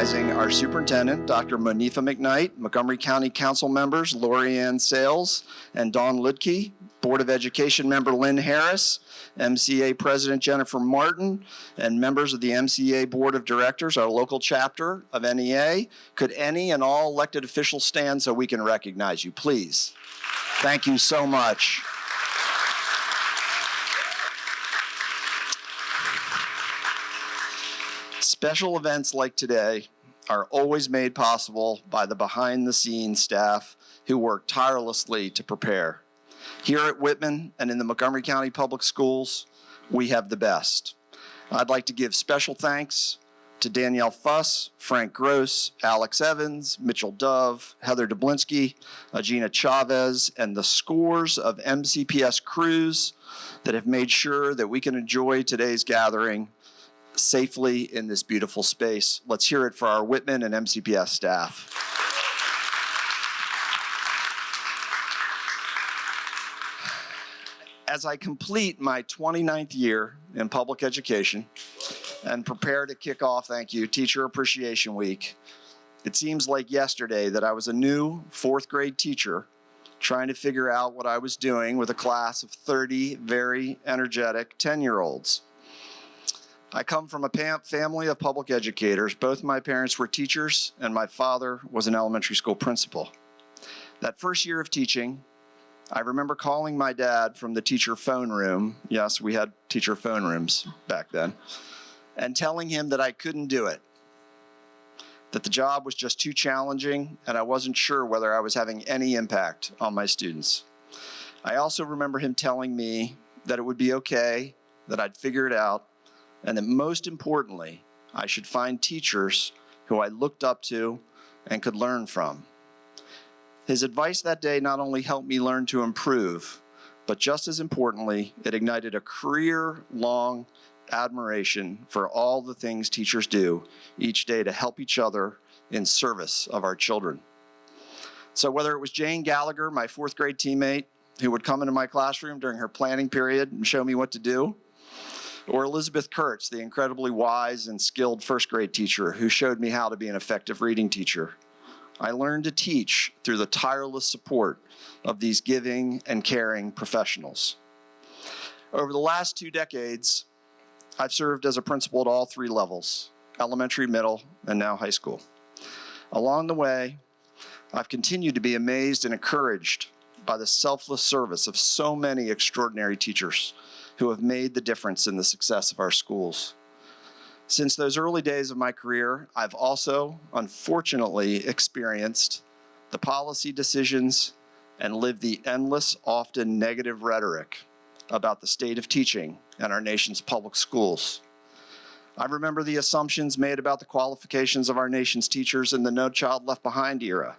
recognizing our superintendent, Dr. Monifa McKnight, Montgomery County Council members Lori Ann Sales and Dawn Ludke, Board of Education member Lynn Harris, MCA President Jennifer Martin, and members of the MCA Board of Directors, our local chapter of NEA. Could any and all elected officials stand so we can recognize you, please? Thank you so much. Special events like today are always made possible by the behind-the-scenes staff who work tirelessly to prepare. Here at Whitman and in the Montgomery County Public Schools, we have the best. I'd like to give special thanks to Danielle Fuss, Frank Gross, Alex Evans, Mitchell Dove, Heather Dublinsky, Agina Chavez, and the scores of MCPS crews that have made sure that we can enjoy today's gathering safely in this beautiful space. Let's hear it for our Whitman and MCPS staff. As I complete my 29th year in public education and prepare to kick off, thank you, Teacher Appreciation Week, it seems like yesterday that I was a new fourth grade teacher trying to figure out what I was doing with a class of 30 very energetic 10-year-olds. I come from a family of public educators. Both my parents were teachers, and my father was an elementary school principal. That first year of teaching, I remember calling my dad from the teacher phone room. Yes, we had teacher phone rooms back then, and telling him that I couldn't do it, that the job was just too challenging, and I wasn't sure whether I was having any impact on my students. I also remember him telling me that it would be okay, that I'd figure it out, and that most importantly, I should find teachers who I looked up to and could learn from. His advice that day not only helped me learn to improve, but just as importantly, it ignited a career-long admiration for all the things teachers do each day to help each other in service of our children. So whether it was Jane Gallagher, my fourth grade teammate, who would come into my classroom during her planning period and show me what to do, or Elizabeth Kurtz, the incredibly wise and skilled first grade teacher who showed me how to be an effective reading teacher, I learned to teach through the tireless support of these giving and caring professionals. Over the last 2 decades, I've served as a principal at all 3 levels, elementary, middle, and now high school. Along the way, I've continued to be amazed and encouraged by the selfless service of so many extraordinary teachers who have made the difference in the success of our schools. Since those early days of my career, I've also, unfortunately, experienced the policy decisions and lived the endless, often negative rhetoric about the state of teaching in our nation's public schools. I remember the assumptions made about the qualifications of our nation's teachers in the No Child Left Behind era,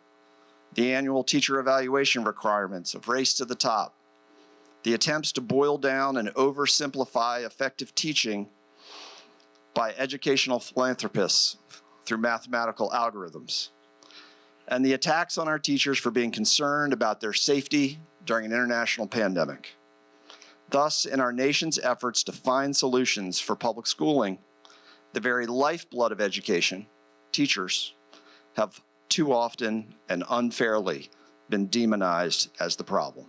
the annual teacher evaluation requirements of race to the top, the attempts to boil down and oversimplify effective teaching by educational philanthropists through mathematical algorithms, and the attacks on our teachers for being concerned about their safety during an international pandemic. Thus, in our nation's efforts to find solutions for public schooling, the very lifeblood of education, teachers, have too often and unfairly been demonized as the problem.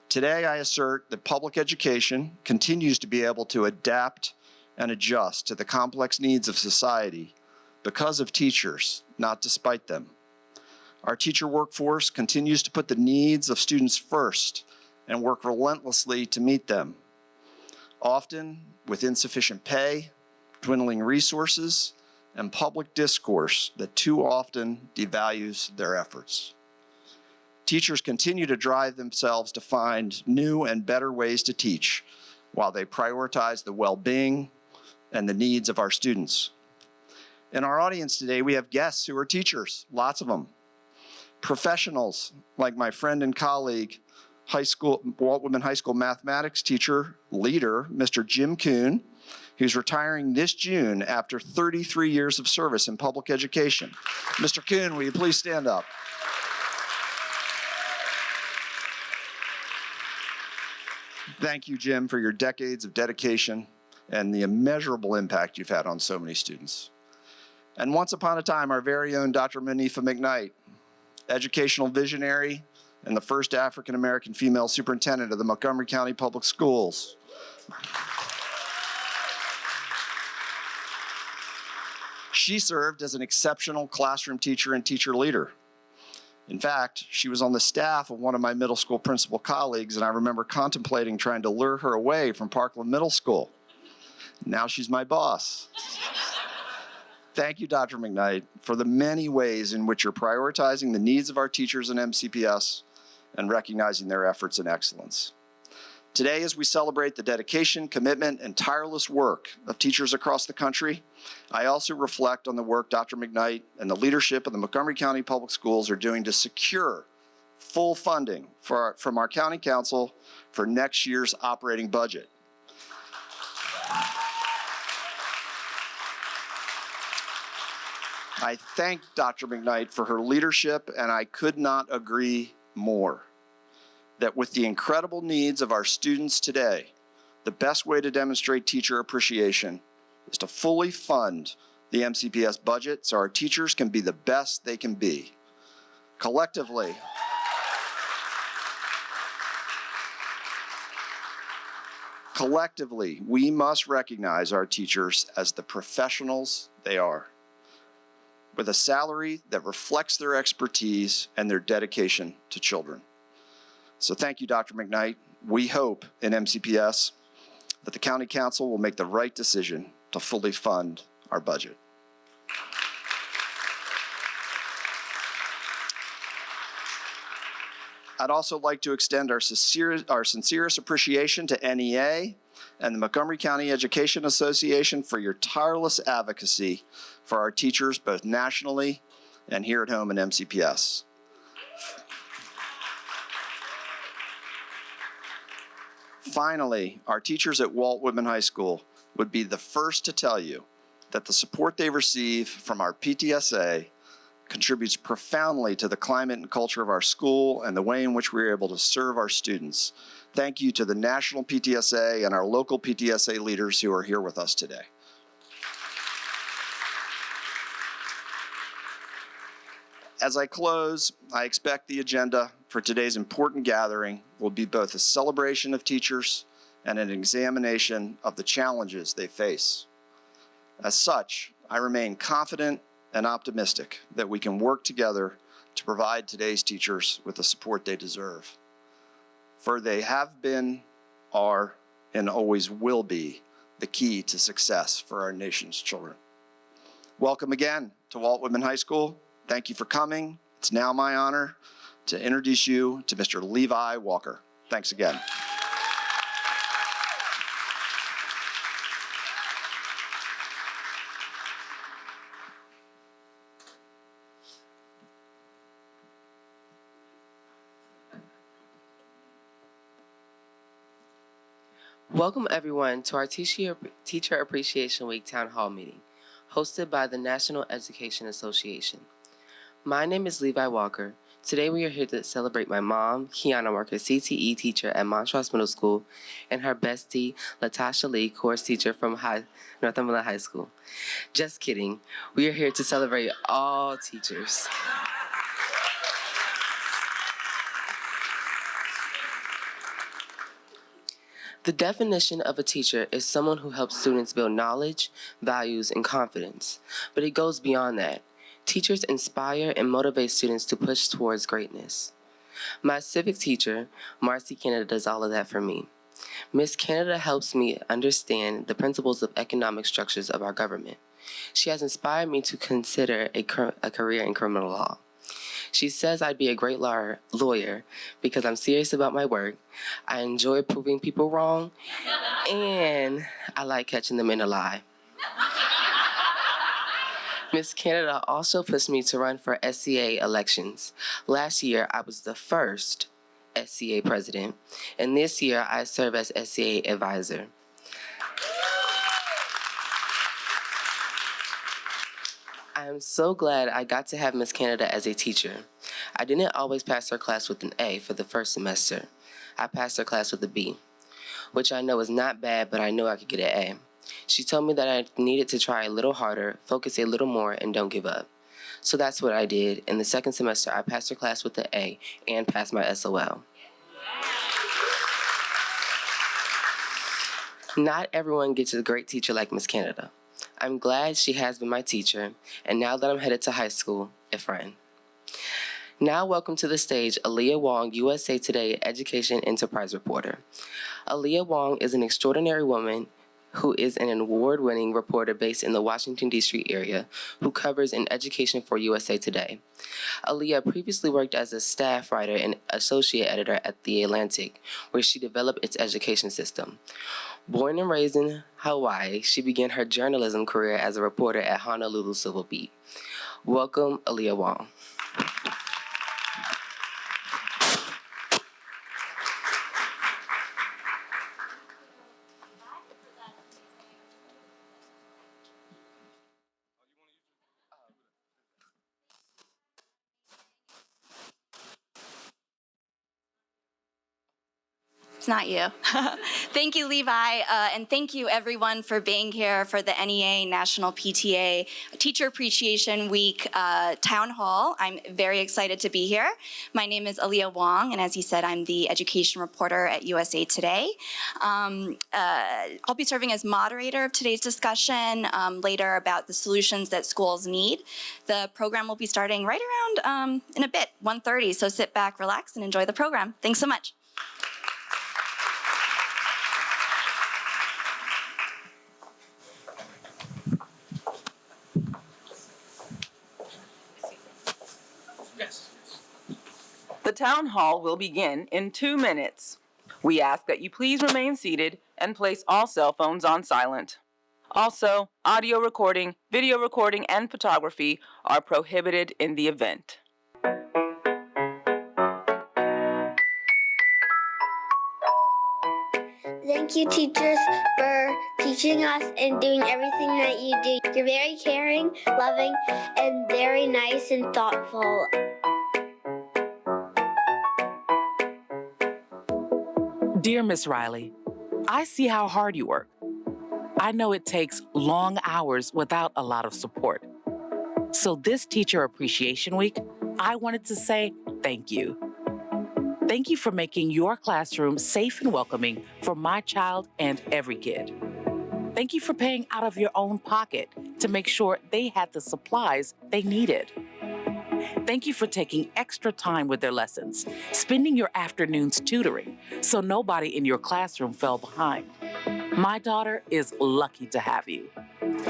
Today, I assert that public education continues to be able to adapt and adjust to the complex needs of society because of teachers, not despite them. Our teacher workforce continues to put the needs of students first and work relentlessly to meet them, often with insufficient pay, dwindling resources, and public discourse that too often devalues their efforts. Teachers continue to drive themselves to find new and better ways to teach while they prioritize the well-being and the needs of our students. In our audience today, we have guests who are teachers, lots of them. Professionals like my friend and colleague, Walt Whitman High School mathematics teacher, leader, Mr. Jim Kuhn, who's retiring this June after 33 years of service in public education. Mr. Kuhn, will you please stand up? Thank you, Jim, for your decades of dedication and the immeasurable impact you've had on so many students. And once upon a time, our very own Dr. Manifa McKnight, educational visionary and the first African-American female superintendent of the Montgomery County Public Schools. She served as an exceptional classroom teacher and teacher leader. In fact, she was on the staff of one of my middle school principal colleagues, and I remember contemplating trying to lure her away from Parkland Middle School. Now she's my boss. Thank you, Dr. McKnight, for the many ways in which you're prioritizing the needs of our teachers in MCPS and recognizing their efforts and excellence. Today, as we celebrate the dedication, commitment, and tireless work of teachers across the country, I also reflect on the work Dr. McKnight and the leadership of the Montgomery County Public Schools are doing to secure full funding from our county council for next year's operating budget. I thank Dr. McKnight for her leadership, and I could not agree more that with the incredible needs of our students today, the best way to demonstrate teacher appreciation is to fully fund the MCPS budget so our teachers can be the best they can be. Collectively, we must recognize our teachers as the professionals they are, with a salary that reflects their expertise and their dedication to children. So thank you, Dr. McKnight. We hope in MCPS that the County Council will make the right decision to fully fund our budget. I'd also like to extend our sincerest appreciation to NEA and the Montgomery County Education Association for your tireless advocacy for our teachers, both nationally and here at home in MCPS. Finally, our teachers at Walt Whitman High School would be the first to tell you that the support they receive from our PTSA contributes profoundly to the climate and culture of our school and the way in which we're able to serve our students. Thank you to the National PTSA and our local PTSA leaders who are here with us today. As I close, I expect the agenda for today's important gathering will be both a celebration of teachers and an examination of the challenges they face. As such, I remain confident and optimistic that we can work together to provide today's teachers with the support they deserve. For they have been, are, and always will be the key to success for our nation's children. Welcome again to Walt Whitman High School. Thank you for coming. It's now my honor to introduce you to Mr. Levi Walker. Thanks again. Welcome everyone to our Teacher Appreciation Week Town Hall meeting, hosted by the National Education Association. My name is Levi Walker. Today we are here to celebrate my mom, Kiana Walker, CTE teacher at Montrose Middle School, and her bestie, Latasha Lee, course teacher from Northumberland High School. Just kidding. We are here to celebrate all teachers. The definition of a teacher is someone who helps students build knowledge, values, and confidence. But it goes beyond that. Teachers inspire and motivate students to push towards greatness. My civic teacher, Marcy Canada, does all of that for me. Ms. Canada helps me understand the principles of economic structures of our government. She has inspired me to consider a career in criminal law. She says I'd be a great lawyer because I'm serious about my work, I enjoy proving people wrong, and I like catching them in a lie. Ms. Canada also pushed me to run for SCA elections. Last year, I was the first SCA president, and this year, I serve as SCA advisor. I am so glad I got to have Ms. Canada as a teacher. I didn't always pass her class with an A for the first semester. I passed her class with a B, which I know is not bad, but I knew I could get an A. She told me that I needed to try a little harder, focus a little more, and don't give up. So that's what I did. In the second semester, I passed her class with an A and passed my SOL. Not everyone gets a great teacher like Miss Canada. I'm glad she has been my teacher, and now that I'm headed to high school, a friend. Now welcome to the stage Aaliyah Wong, USA Today Education Enterprise Reporter. Aaliyah Wong is an extraordinary woman who is an award-winning reporter based in the Washington, D.C. area who covers in education for USA Today. Aaliyah previously worked as a staff writer and associate editor at The Atlantic, where she developed its education system. Born and raised in Hawaii, she began her journalism career as a reporter at Honolulu Civil Beat. Welcome, Aaliyah Wong. It's not you. Thank you, Levi, and thank you everyone for being here for the NEA National PTA Teacher Appreciation Week Town Hall. I'm very excited to be here. My name is Aaliyah Wong, and as he said, I'm the education reporter at USA Today. I'll be serving as moderator of today's discussion later about the solutions that schools need. The program will be starting right around in a bit, 1:30, so sit back, relax, and enjoy the program. Thanks so much. The town hall will begin in 2 minutes. We ask that you please remain seated and place all cell phones on silent. Also, audio recording, video recording, and photography are prohibited in the event. Thank you, teachers, for teaching us and doing everything that you do. You're very caring, loving, and very nice and thoughtful. Dear Miss Riley, I see how hard you work. I know it takes long hours without a lot of support. So this Teacher Appreciation Week, I wanted to say thank you. Thank you for making your classroom safe and welcoming for my child and every kid. Thank you for paying out of your own pocket to make sure they had the supplies they needed. Thank you for taking extra time with their lessons, spending your afternoons tutoring so nobody in your classroom fell behind. My daughter is lucky to have you.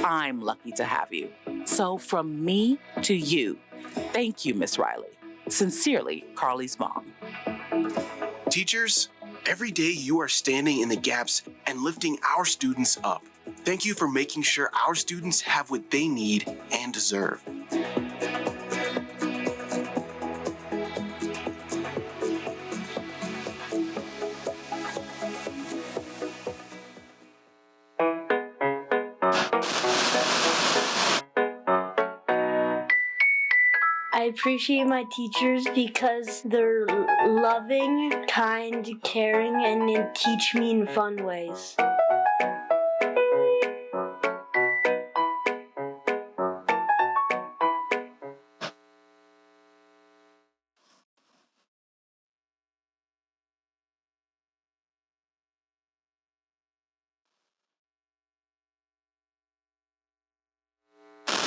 I'm lucky to have you. So from me to you, thank you, Miss Riley. Sincerely, Carly's mom. Teachers, every day you are standing in the gaps and lifting our students up. Thank you for making sure our students have what they need and deserve. I appreciate my teachers because they're loving, kind, caring, and they teach me in fun ways.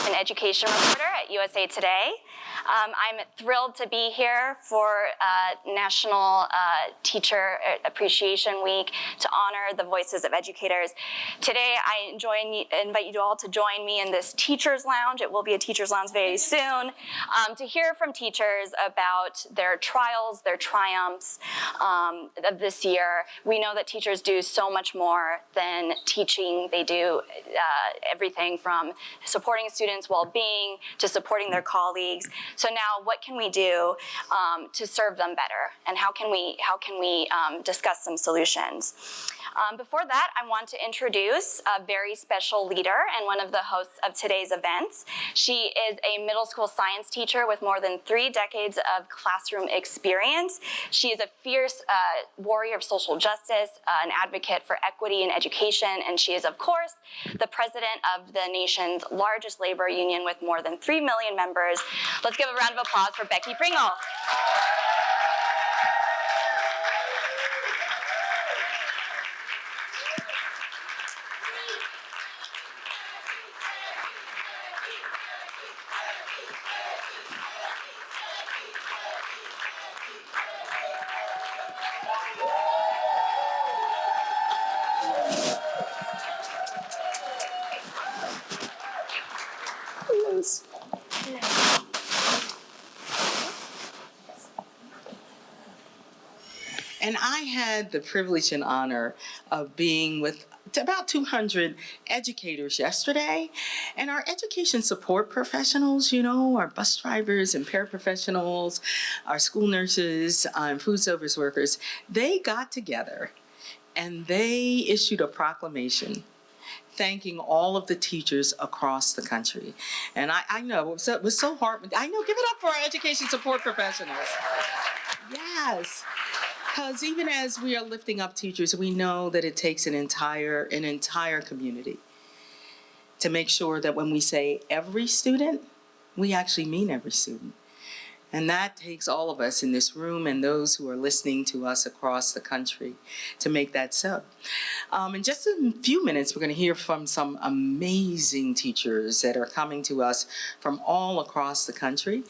An education reporter at USA Today. I'm thrilled to be here for National Teacher Appreciation Week to honor the voices of educators. Today, I invite you all to join me in this Teachers Lounge. It will be a Teachers Lounge very soon to hear from teachers about their trials, their triumphs of this year. We know that teachers do so much more than teaching. They do everything from supporting students' well-being to supporting their colleagues. So now, what can we do to serve them better, and how can we discuss some solutions? Before that, I want to introduce a very special leader and one of the hosts of today's events. She is a middle school science teacher with more than 3 decades of classroom experience. She is a fierce warrior of social justice, an advocate for equity in education, and she is, of course, the president of the nation's largest labor union with more than 3 million members. Let's give a round of applause for Becky Pringle. And I had the privilege and honor of being with about 200 educators yesterday. And our education support professionals, you know, our bus drivers and paraprofessionals, our school nurses, and food service workers, they got together and they issued a proclamation thanking all of the teachers across the country. And I know it was so hard. I know, give it up for our education support professionals. Yes. Because even as we are lifting up teachers, we know that it takes an entire community to make sure that when we say every student, we actually mean every student. And that takes all of us in this room and those who are listening to us across the country to make that so. In just a few minutes, we're going to hear from some amazing teachers that are coming to us from all across the country.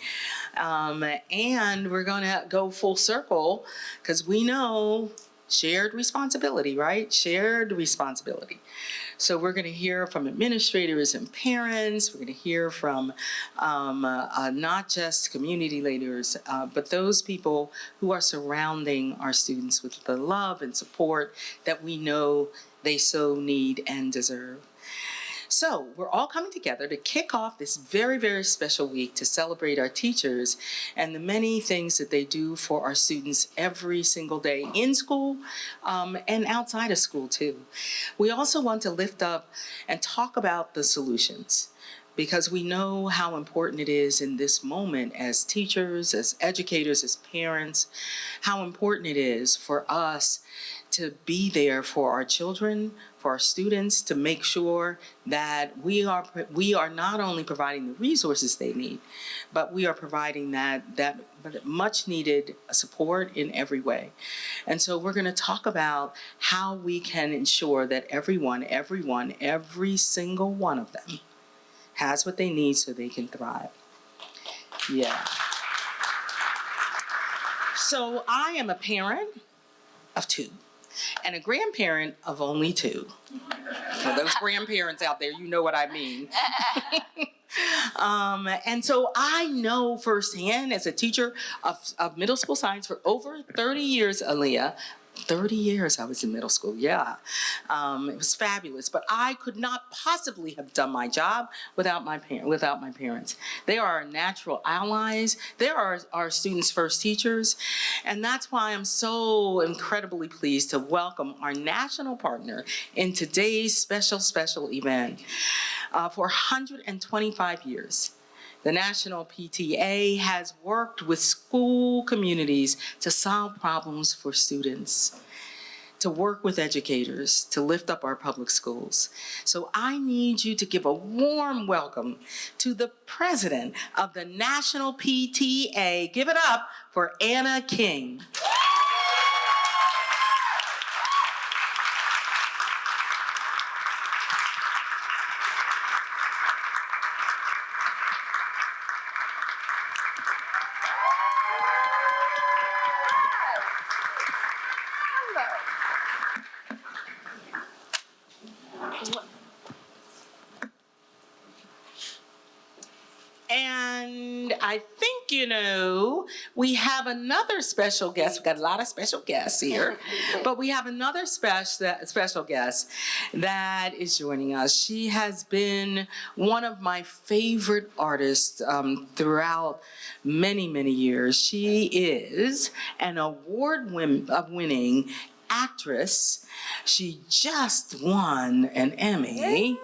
And we're going to go full circle because we know shared responsibility, right? Shared responsibility. So we're going to hear from administrators and parents. We're going to hear from not just community leaders, but those people who are surrounding our students with the love and support that we know they so need and deserve. So we're all coming together to kick off this very, very special week to celebrate our teachers and the many things that they do for our students every single day in school and outside of school too. We also want to lift up and talk about the solutions, because we know how important it is in this moment as teachers, as educators, as parents, how important it is for us to be there for our children, for our students, to make sure that we are not only providing the resources they need, but we are providing that much needed support in every way. And so we're going to talk about how we can ensure that every single one of them has what they need so they can thrive. Yeah. So I am a parent of 2 and a grandparent of only 2. For those grandparents out there, you know what I mean. And so I know firsthand as a teacher of middle school science for over 30 years, Aaliyah, 30 years I was in middle school, yeah. It was fabulous, but I could not possibly have done my job without my parents. They are our natural allies. They are our students' first teachers, and that's why I'm so incredibly pleased to welcome our national partner in today's special event. For 125 years, the National PTA has worked with school communities to solve problems for students, to work with educators, to lift up our public schools. So I need you to give a warm welcome to the president of the National PTA. Give it up for Anna King. And I think, you know, we have another special guest. We've got a lot of special guests here, but we have another special guest that is joining us. She has been one of my favorite artists throughout many, many years. She is an award-winning actress. She just won an Emmy.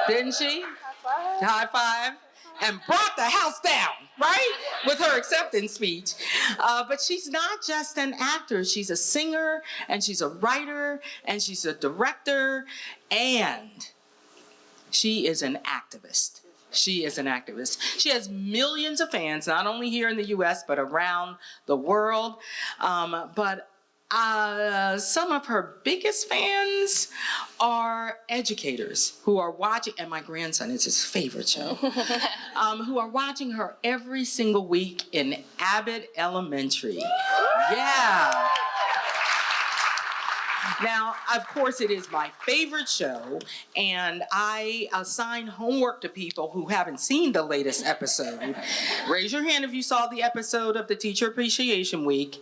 Didn't she? High five. And brought the house down, right? With her acceptance speech. But she's not just an actor. She's a singer, and she's a writer, and she's a director, and she is an activist. She is an activist. She has millions of fans, not only here in the U.S., but around the world. Some of her biggest fans are educators who are watching, and my grandson, is his favorite show, who are watching her every single week in Abbott Elementary. Yeah. Now, of course, it is my favorite show, and I assign homework to people who haven't seen the latest episode. Raise your hand if you saw the episode of the Teacher Appreciation Week.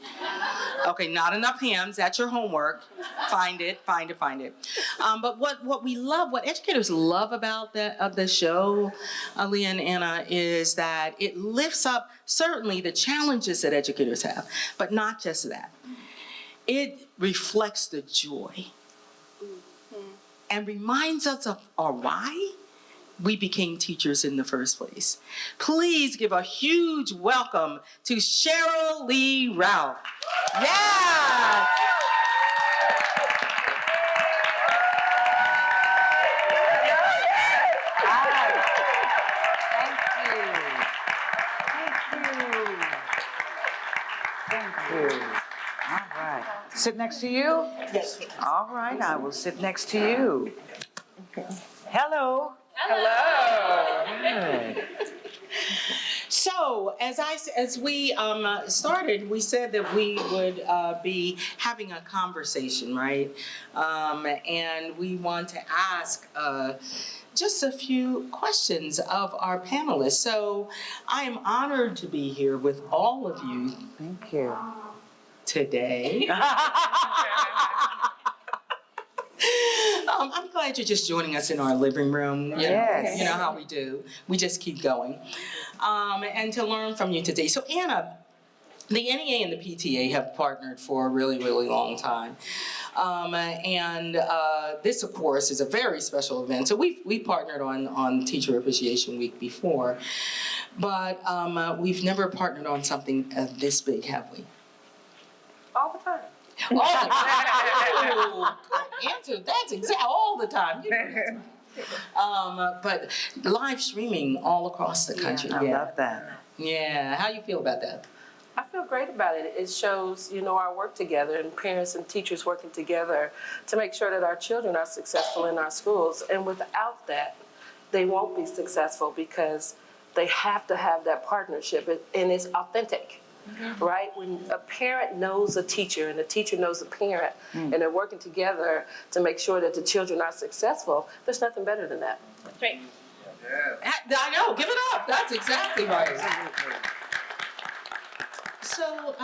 Okay, not enough hands. That's your homework. Find it. But what we love, what educators love about the show, Leah and Anna, is that it lifts up certainly the challenges that educators have, but not just that. It reflects the joy and reminds us of our why we became teachers in the first place. Please give a huge welcome to Sheryl Lee Ralph. Yeah! Sit next to you? Yes. All right, I will sit next to you. Hello. Hello. Good. So, as we started, we said that we would be having a conversation, right? And we want to ask just a few questions of our panelists. So, I am honored to be here with all of you. Thank you. Today. I'm glad you're just joining us in our living room. Yes. You know how we do. We just keep going. And to learn from you today. So Anna, the NEA and the PTA have partnered for a really, really long time. And this, of course, is a very special event. So we partnered on Teacher Appreciation Week before, but we've never partnered on something this big, have we? All the time. Oh, good answer. That's exactly all the time. But live streaming all across the country. I love that. Yeah. How you feel about that? I feel great about it. It shows, our work together and parents and teachers working together to make sure that our children are successful in our schools. And without that, they won't be successful because they have to have that partnership, and it's authentic. Mm-hmm. Right? When a parent knows a teacher and a teacher knows a parent, and they're working together to make sure that the children are successful, there's nothing better than that. That's right. I know. Give it up. That's exactly right. So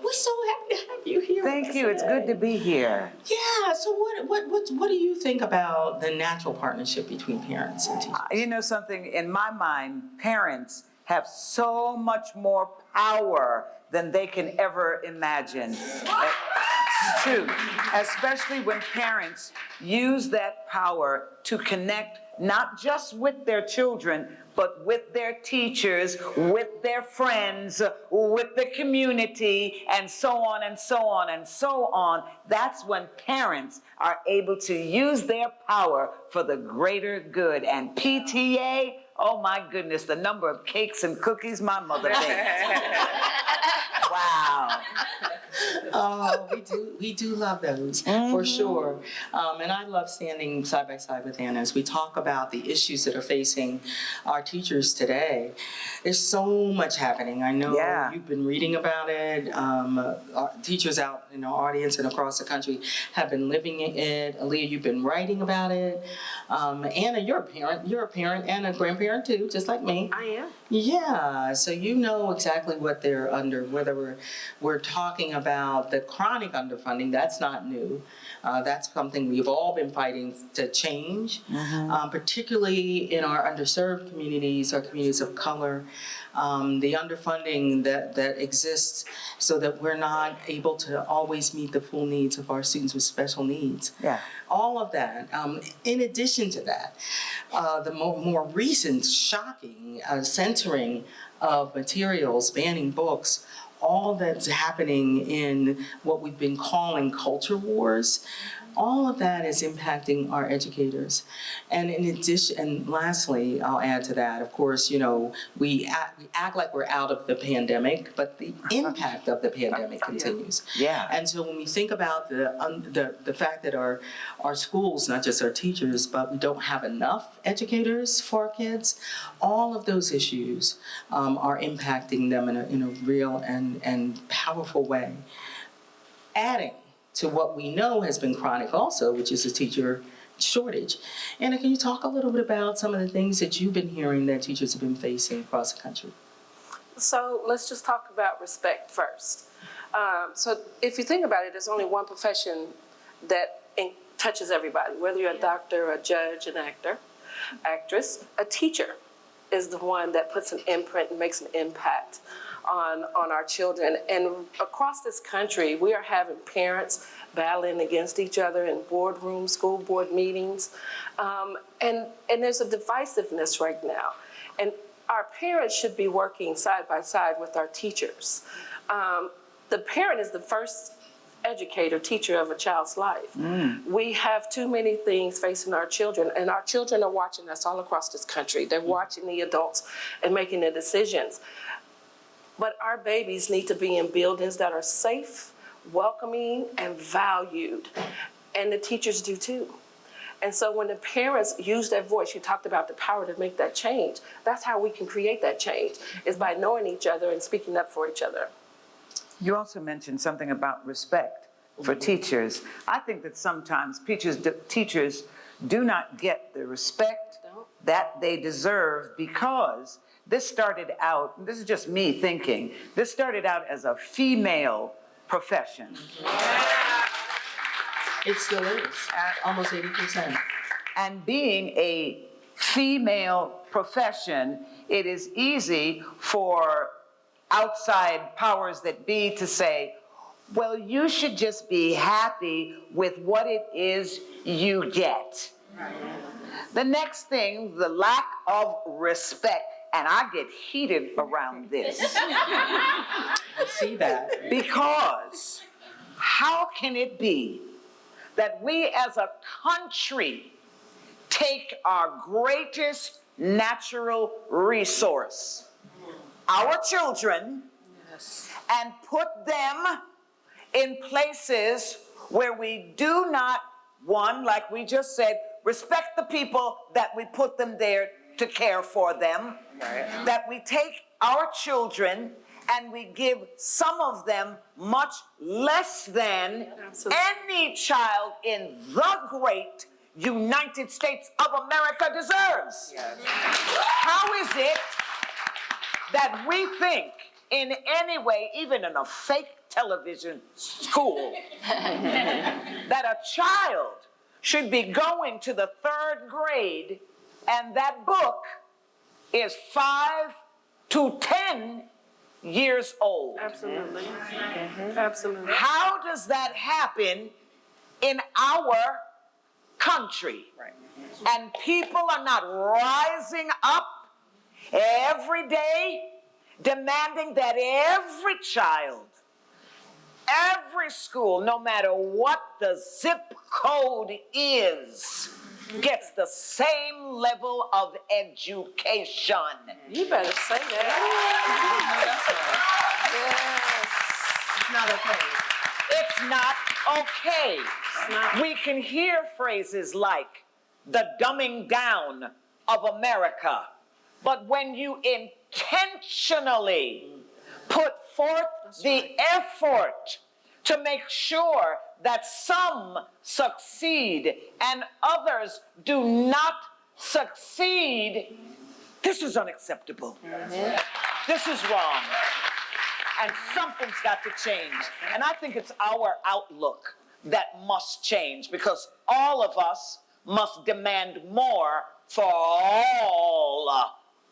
we're so happy to have you here. Thank you. It's good to be here. Yeah. So what do you think about the natural partnership between parents and teachers? You know something, in my mind, parents have so much more power than they can ever imagine. It's true, especially when parents use that power to connect not just with their children, but with their teachers, with their friends, with the community, and so on and so on and so on. That's when parents are able to use their power for the greater good. And PTA, oh my goodness, the number of cakes and cookies my mother baked. Wow. Oh, we do love those, for sure. And I love standing side by side with Anna as we talk about the issues that are facing our teachers today. There's so much happening. I know you've been reading about it. Our teachers out in our audience and across the country have been living it. Aaliyah, you've been writing about it. Anna, you're a parent and a grandparent too, just like me. I am. Yeah, so you know exactly what they're under, whether we're talking about about the chronic underfunding, that's not new. That's something we've all been fighting to change, particularly in our underserved communities, our communities of color. The underfunding that exists so that we're not able to always meet the full needs of our students with special needs. Yeah. All of that. In addition to that, the more recent shocking censoring of materials, banning books, all that's happening in what we've been calling culture wars, all of that is impacting our educators. And in addition, and lastly, I'll add to that, of course, you know, we act like we're out of the pandemic, but the impact of the pandemic continues. Yeah. And so when we think about the fact that our schools, not just our teachers, but we don't have enough educators for our kids, all of those issues are impacting them in a real and powerful way. Adding to what we know has been chronic also, which is a teacher shortage. Anna, can you talk a little bit about some of the things that you've been hearing that teachers have been facing across the country? So let's just talk about respect first. So if you think about it, there's only one profession that touches everybody, whether you're a doctor, a judge, an actor, actress. A teacher is the one that puts an imprint and makes an impact on our children. And across this country, we are having parents battling against each other in boardrooms, school board meetings. And there's a divisiveness right now. And our parents should be working side by side with our teachers. The parent is the first educator, teacher of a child's life. We have too many things facing our children, and our children are watching us all across this country. They're watching the adults and making the decisions. But our babies need to be in buildings that are safe, welcoming, and valued. And the teachers do too. And so when the parents use their voice, you talked about the power to make that change. That's how we can create that change, is by knowing each other and speaking up for each other. You also mentioned something about respect for teachers. I think that sometimes teachers do not get the respect that they deserve, because this started out, this is just me thinking, this started out as a female profession. It still is, almost 80%. And being a female profession, it is easy for outside powers that be to say, well, you should just be happy with what it is you get. The next thing, the lack of respect, and I get heated around this. I see that. Because how can it be that we as a country take our greatest natural resource, our children, and put them in places where we do not, one, like we just said, respect the people that we put them there to care for them, that we take our children and we give some of them much less than any child in the great United States of America deserves. How is it that we think in any way, even in a fake television school, that a child should be going to the 3rd grade and that book is 5 to 10 years old? Absolutely. Absolutely. How does that happen in our country? And people are not rising up every day demanding that every child, every school, no matter what the zip code is, gets the same level of education. You better say that. Yes. It's not okay. It's not. We can hear phrases like the dumbing down of America, but when you intentionally put forth the effort to make sure that some succeed and others do not succeed, this is unacceptable. This is wrong. And something's got to change. And I think it's our outlook that must change, because all of us must demand more for all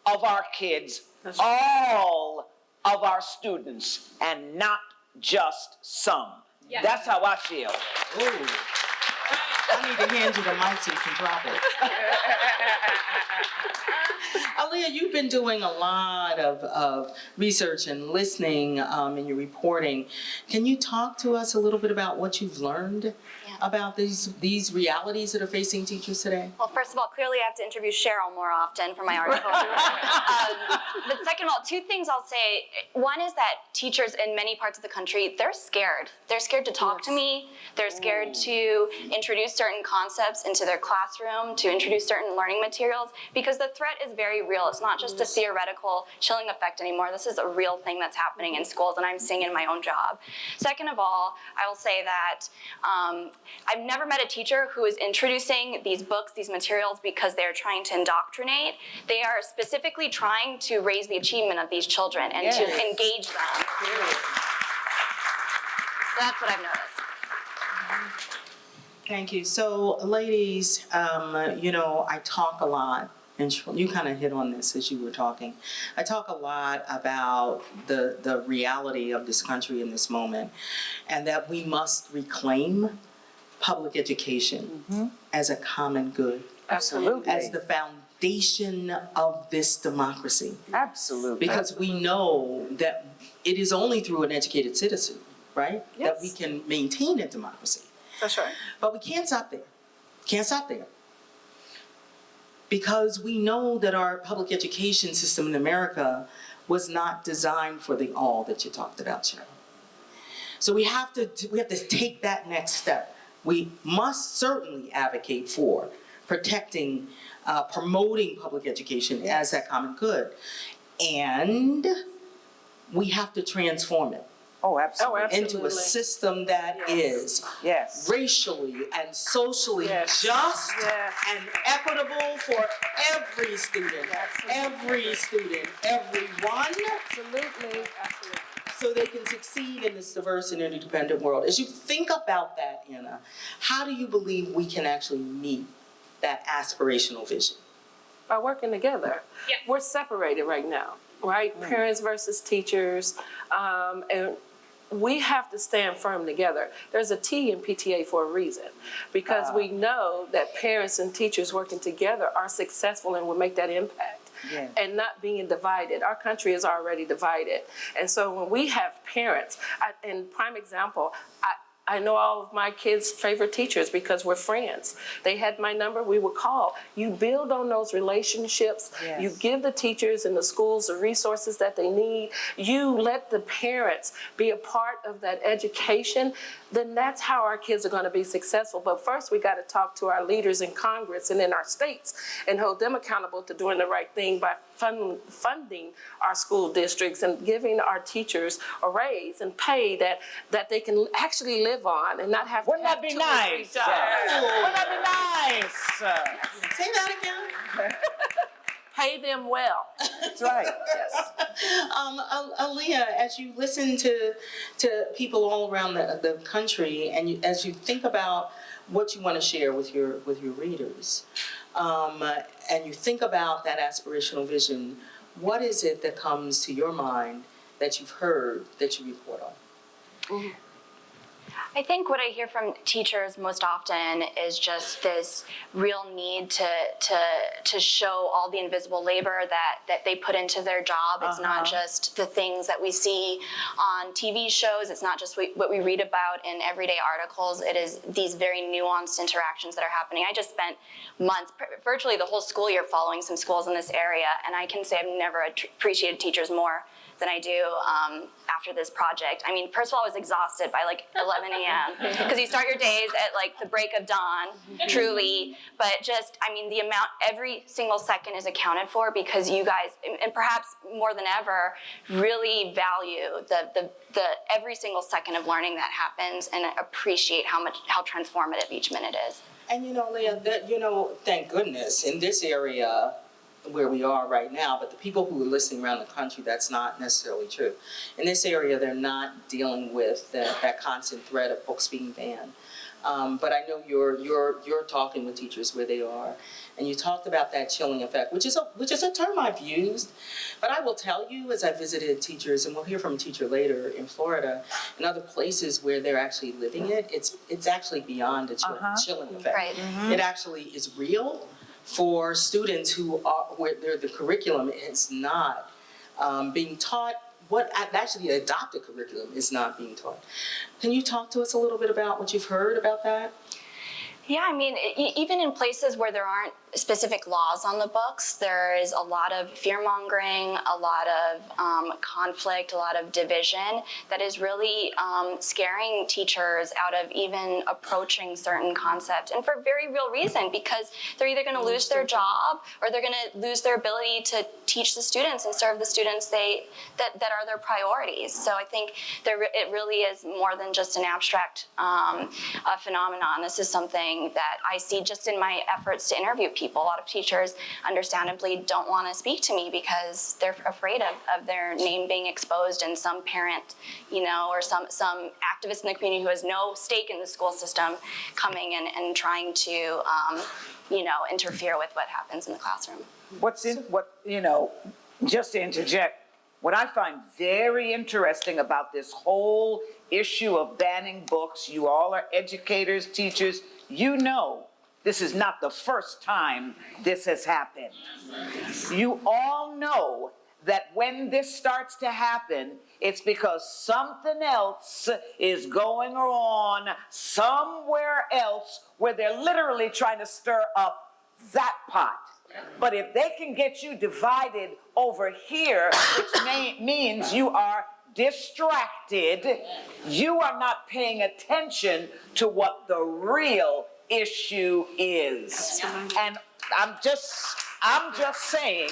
of our kids, all of our students, and not just some. Yes. That's how I feel. Ooh. I need to hand you the mic so you can drop it. Aaliyah, you've been doing a lot of research and listening in your reporting. Can you talk to us a little bit about what you've learned about these realities that are facing teachers today? Well, first of all, clearly I have to interview Sheryl more often for my article. But second of all, two things I'll say. One is that teachers in many parts of the country, they're scared. They're scared to talk to me. They're scared to introduce certain concepts into their classroom, to introduce certain learning materials, because the threat is very real. It's not just a theoretical chilling effect anymore. This is a real thing that's happening in schools, and I'm seeing it in my own job. Second of all, I will say that I've never met a teacher who is introducing these books, these materials, because they're trying to indoctrinate. They are specifically trying to raise the achievement of these children and to engage them. So that's what I've noticed. Thank you. So, ladies, I talk a lot, and you kind of hit on this as you were talking. I talk a lot about the reality of this country in this moment, and that we must reclaim public education as a common good. Absolutely. As the foundation of this democracy. Absolutely. Because we know that it is only through an educated citizen, right, that we can maintain a democracy. That's right. But we can't stop there. Can't stop there. Because we know that our public education system in America was not designed for the all that you talked about, Sheryl. So we have to take that next step. We must certainly advocate for protecting, promoting public education as that common good. And we have to transform it. Oh, absolutely. Into a system that is racially and socially just and equitable for every student, everyone. Absolutely. So they can succeed in this diverse and interdependent world. As you think about that, Anna, how do you believe we can actually meet that aspirational vision? By working together. Yeah. We're separated right now, right? Parents versus teachers, and we have to stand firm together. There's a T in PTA for a reason, because we know that parents and teachers working together are successful and will make that impact. And not being divided. Our country is already divided. And so when we have parents, and prime example, I know all of my kids' favorite teachers because we're friends. They had my number, we would call. You build on those relationships. Yes. You give the teachers and the schools the resources that they need. You let the parents be a part of that education. Then that's how our kids are going to be successful. But first, we got to talk to our leaders in Congress and in our states and hold them accountable to doing the right thing by funding our school districts and giving our teachers a raise and pay that they can actually live on and not have to have 2 or 3 jobs. Wouldn't that be nice? Say that again. Pay them well. That's right. Yes. Aaliyah, as you listen to people all around the country, and as you think about what you want to share with your readers, and you think about that aspirational vision, what is it that comes to your mind that you've heard that you report on? Mm-hmm. I think what I hear from teachers most often is just this real need to show all the invisible labor that they put into their job. It's not just the things that we see on TV shows. It's not just what we read about in everyday articles. It is these very nuanced interactions that are happening. I just spent months, virtually the whole school year, following some schools in this area, and I can say I've never appreciated teachers more than I do after this project. I mean, first of all, I was exhausted by like 11 a.m. because you start your days at like the break of dawn, truly. But just, I mean, the amount, every single second is accounted for because you guys, and perhaps more than ever, really value the every single second of learning that happens and appreciate how transformative each minute is. And Leah, thank goodness in this area, where we are right now, but the people who are listening around the country, that's not necessarily true. In this area, they're not dealing with that constant threat of books being banned. But I know you're talking with teachers where they are, and you talked about that chilling effect, which is a term I've used. But I will tell you, as I visited teachers, and we'll hear from a teacher later in Florida, and other places where they're actually living it, it's actually beyond a chilling effect. Right. It actually is real for students who are where the curriculum is not being taught. Actually the adopted curriculum is not being taught. Can you talk to us a little bit about what you've heard about that? Yeah, I mean, even in places where there aren't specific laws on the books, there is a lot of fear-mongering, a lot of conflict, a lot of division that is really scaring teachers out of even approaching certain concepts, and for very real reason, because they're either going to lose their job or they're going to lose their ability to teach the students and serve the students that are their priorities. So I think it really is more than just an abstract phenomenon. This is something that I see just in my efforts to interview people. A lot of teachers understandably don't want to speak to me because they're afraid of their name being exposed, and some parent, or some activist in the community who has no stake in the school system coming and trying to, interfere with what happens in the classroom. Just to interject, what I find very interesting about this whole issue of banning books, you all are educators, teachers, this is not the first time this has happened. You all know that when this starts to happen, it's because something else is going on somewhere else where they're literally trying to stir up that pot. But if they can get you divided over here, which means you are distracted, you are not paying attention to what the real issue is. And I'm just saying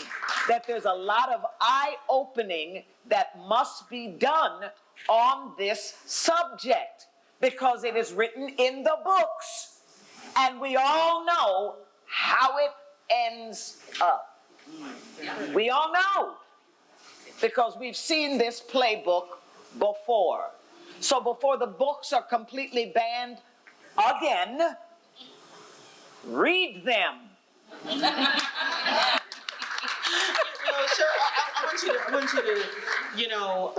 that there's a lot of eye-opening that must be done on this subject because it is written in the books. And we all know how it ends up. We all know because we've seen this playbook before. So before the books are completely banned again, read them. I want you to,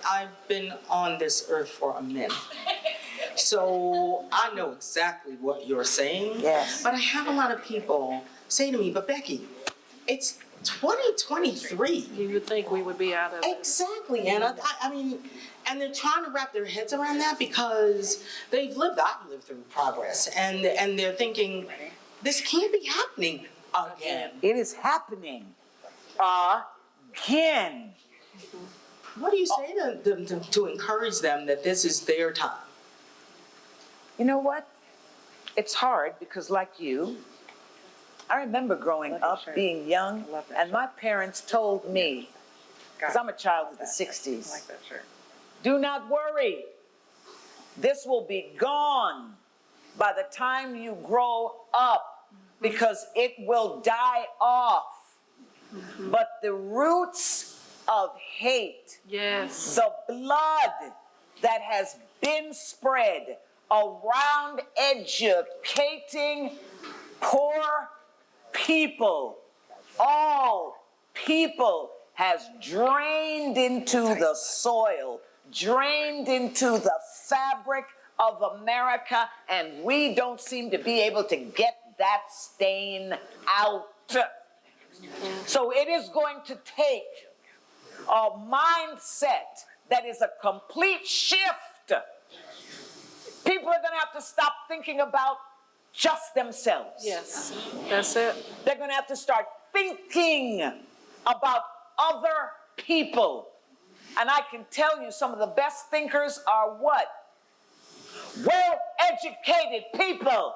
I've been on this earth for a minute. So I know exactly what you're saying. Yes. But I have a lot of people say to me, but Becky, it's 2023. You would think we would be out of it. Exactly, and I mean, and they're trying to wrap their heads around that because I've lived through progress, and they're thinking, this can't be happening again. It is happening again. What do you say to them to encourage them that this is their time? You know what? It's hard because like you, I remember growing up, being young, and my parents told me, because I'm a child of the 60s, do not worry, this will be gone by the time you grow up because it will die off. But the roots of hate, yes, the blood that has been spread around educating poor people, all people, has drained into the soil, drained into the fabric of America, and we don't seem to be able to get that stain out. So it is going to take a mindset that is a complete shift. People are going to have to stop thinking about just themselves. yes, that's it. They're going to have to start thinking about other people. And I can tell you some of the best thinkers are what? Well-educated people.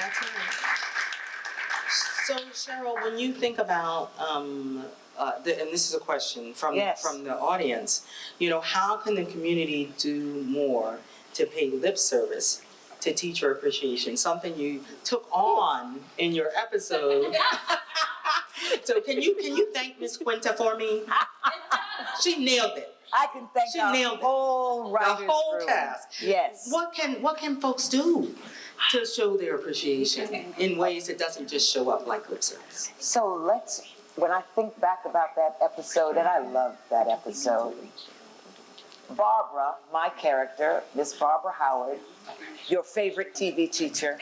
That's right. So Sheryl, when you think about, and this is a question from the audience, how can the community do more to pay lip service to teacher appreciation, something you took on in your episode. So can you thank Miss Quinta for me? She nailed it. I can thank She our nailed it. whole writers The whole room. cast. Yes. What can folks do to show their appreciation in ways that doesn't just show up like lip service? So when I think back about that episode, and I love that episode, Barbara, my character, Miss Barbara Howard, your favorite TV teacher,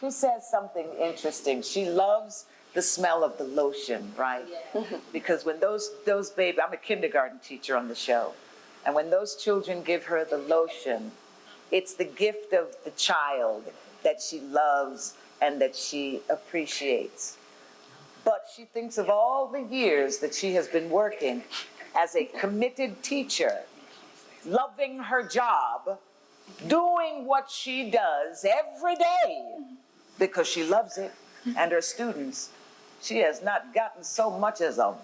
she says something interesting. She loves the smell of the lotion, right? Because when those babies, I'm a kindergarten teacher on the show, and when those children give her the lotion, it's the gift of the child that she loves and that she appreciates. But she thinks of all the years that she has been working as a committed teacher, loving her job, doing what she does every day because she loves it, and her students. She has not gotten so much as a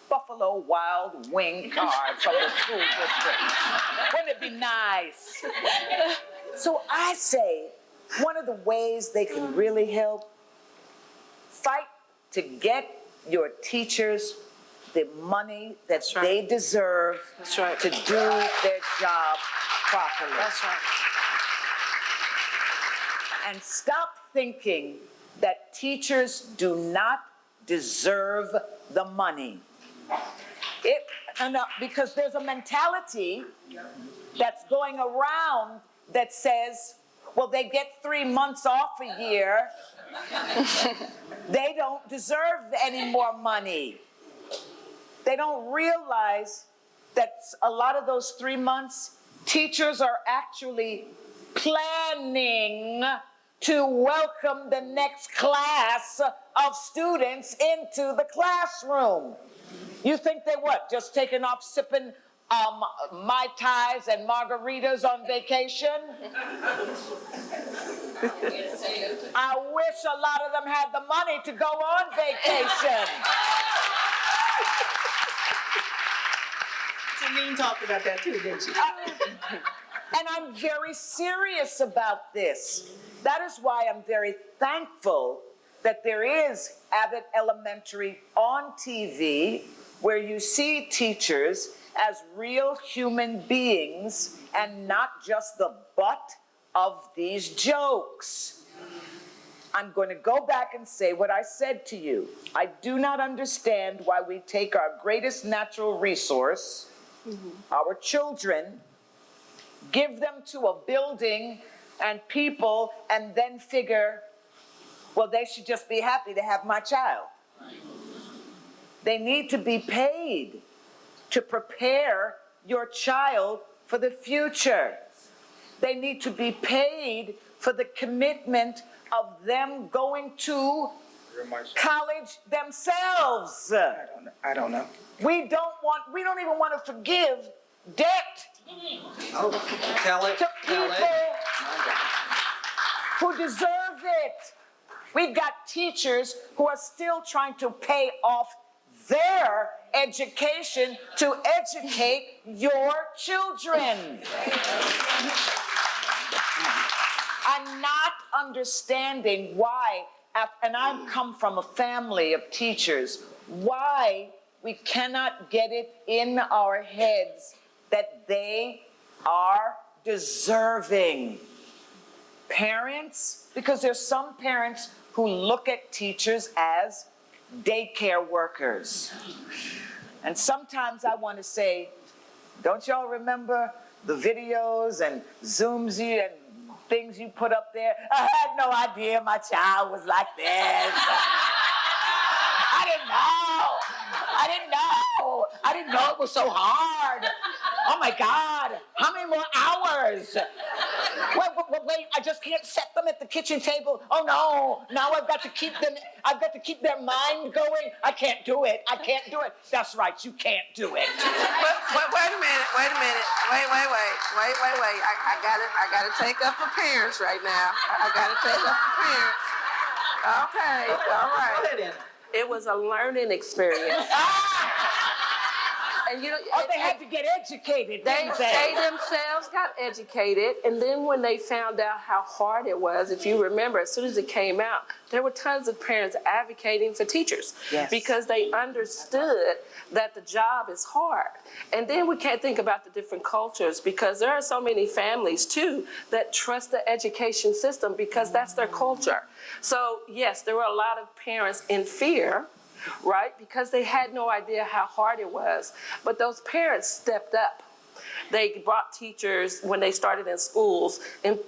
Buffalo Wild Wing card from the school district. Wouldn't it be nice? So I say, one of the ways they can really help, fight to get your teachers the money that they deserve to do their job properly. That's right. And stop thinking that teachers do not deserve the money. Because there's a mentality that's going around that says, well, they get 3 months off a year. They don't deserve any more money. They don't realize that a lot of those 3 months, teachers are actually planning to welcome the next class of students into the classroom. You think they what, just taking off sipping Mai Tais and margaritas on vacation? I wish a lot of them had the money to go on vacation. Janine talked about that too, didn't she? And I'm very serious about this. That is why I'm very thankful that there is Abbott Elementary on TV, where you see teachers as real human beings and not just the butt of these jokes. I'm going to go back and say what I said to you. I do not understand why we take our greatest natural resource, our children, give them to a building and people, and then figure, well, they should just be happy to have my child. They need to be paid to prepare your child for the future. They need to be paid for the commitment of them going to college themselves. I don't know. We don't even want to forgive debt Tell it. to people who deserve it. We've got teachers who are still trying to pay off their education to educate your children. I'm not understanding why, and I come from a family of teachers, why we cannot get it in our heads that they are deserving. Parents, because there's some parents who look at teachers as daycare workers. And sometimes I want to say, don't y'all remember the videos and Zooms and things you put up there? I had no idea my child was like this. I didn't know it was so hard. Oh my God, how many more hours? Wait, I just can't set them at the kitchen table. Oh no, now I've got to keep their mind going. I can't do it. That's right, you can't do it. Wait a minute. Wait. I gotta take up for parents right now. I gotta take up for parents. Okay, all right. It was a learning experience. And you know, Oh, they had to get educated, they didn't they? themselves got educated, and then when they found out how hard it was, if you remember, as soon as it came out, there were tons of parents advocating for teachers because they understood that the job is hard. And then we can't think about the different cultures, because there are so many families too that trust the education system because that's their culture. So yes, there were a lot of parents in fear, right? Because they had no idea how hard it was. But those parents stepped up. They brought teachers when they started in schools. And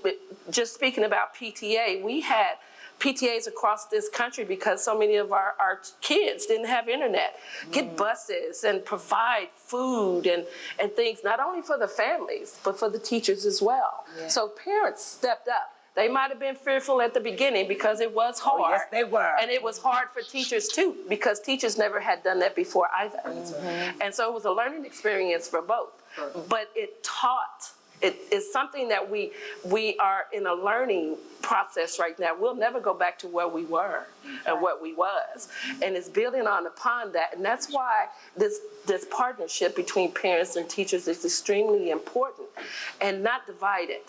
just speaking about PTA, we had PTAs across this country because so many of our kids didn't have internet. Get buses and provide food and things, not only for the families, but for the teachers as well. So parents stepped up. They might have been fearful at the beginning because it was hard. Oh, yes, they were. And it was hard for teachers too, because teachers never had done that before either. And so it was a learning experience for both. But it taught. It is something that we are in a learning process right now. We'll never go back to where we were and what we was. And it's building upon that. And that's why this partnership between parents and teachers is extremely important and not divided,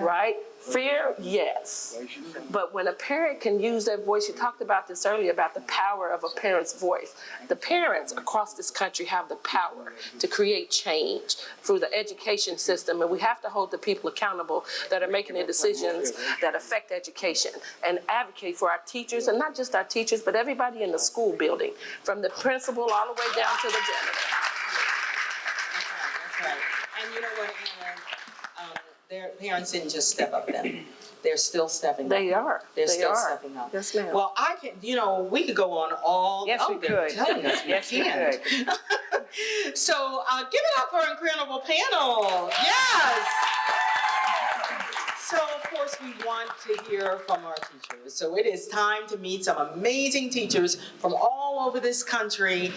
right? Fear, yes. But when a parent can use their voice, you talked about this earlier, about the power of a parent's voice. The parents across this country have the power to create change through the education system, and we have to hold the people accountable that are making the decisions that affect education and advocate for our teachers, and not just our teachers, but everybody in the school building, from the principal all the way down to the janitor. That's right. And you know what, Anna? Their parents didn't just step up then. They're still stepping up. They are. They're still stepping up. Yes, ma'am. Well, we could go on all. Yes, we could. Yes, we can. So give it up for an incredible panel. Yes. So, of course, we want to hear from our teachers. So it is time to meet some amazing teachers from all over this country.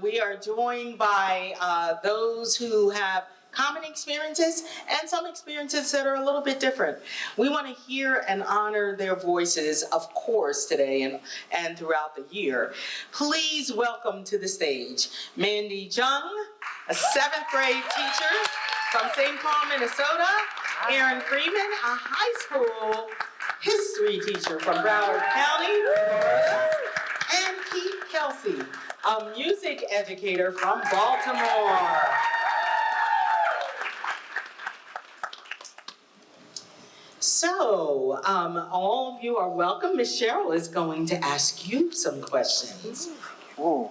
We are joined by those who have common experiences and some experiences that are a little bit different. We want to hear and honor their voices, of course, today and throughout the year. Please welcome to the stage Mandy Jung, a 7th grade teacher from St. Paul, Minnesota. Aaron Freeman, a high school history teacher from Broward County, Florida. And Keith Kelsey, a music educator from Baltimore. So, all of you are welcome. Miss Sheryl is going to ask you some questions. Oh,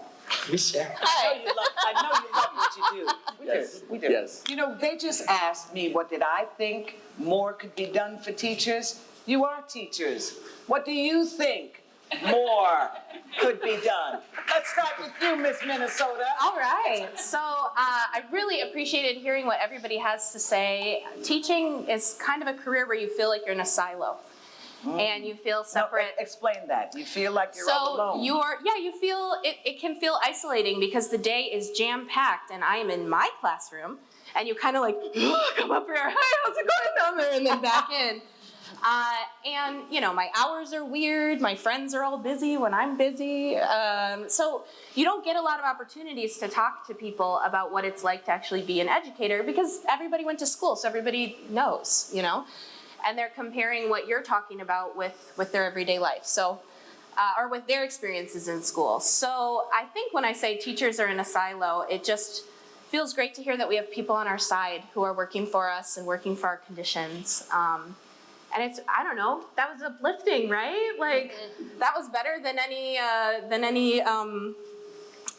Miss Sheryl. I know you love what you do. Yes. We do. Yes. You know, they just asked me what did I think more could be done for teachers. You are teachers. What do you think more could be done? Let's start with you, Miss Minnesota. All right. So I really appreciated hearing what everybody has to say. Teaching is kind of a career where you feel like you're in a silo. And you feel separate. No, explain that. You feel like you're all alone. You feel, it can feel isolating because the day is jam-packed and I am in my classroom and you kind of like, come up here, hi, how's it going down there? And then back in. And, you know, my hours are weird. My friends are all busy when I'm busy. So you don't get a lot of opportunities to talk to people about what it's like to actually be an educator because everybody went to school, so everybody knows, you know. And they're comparing what you're talking about with their everyday life, so, or with their experiences in school. So I think when I say teachers are in a silo, it just feels great to hear that we have people on our side who are working for us and working for our conditions. And it's, I don't know, that was uplifting, right? Like, that was better than any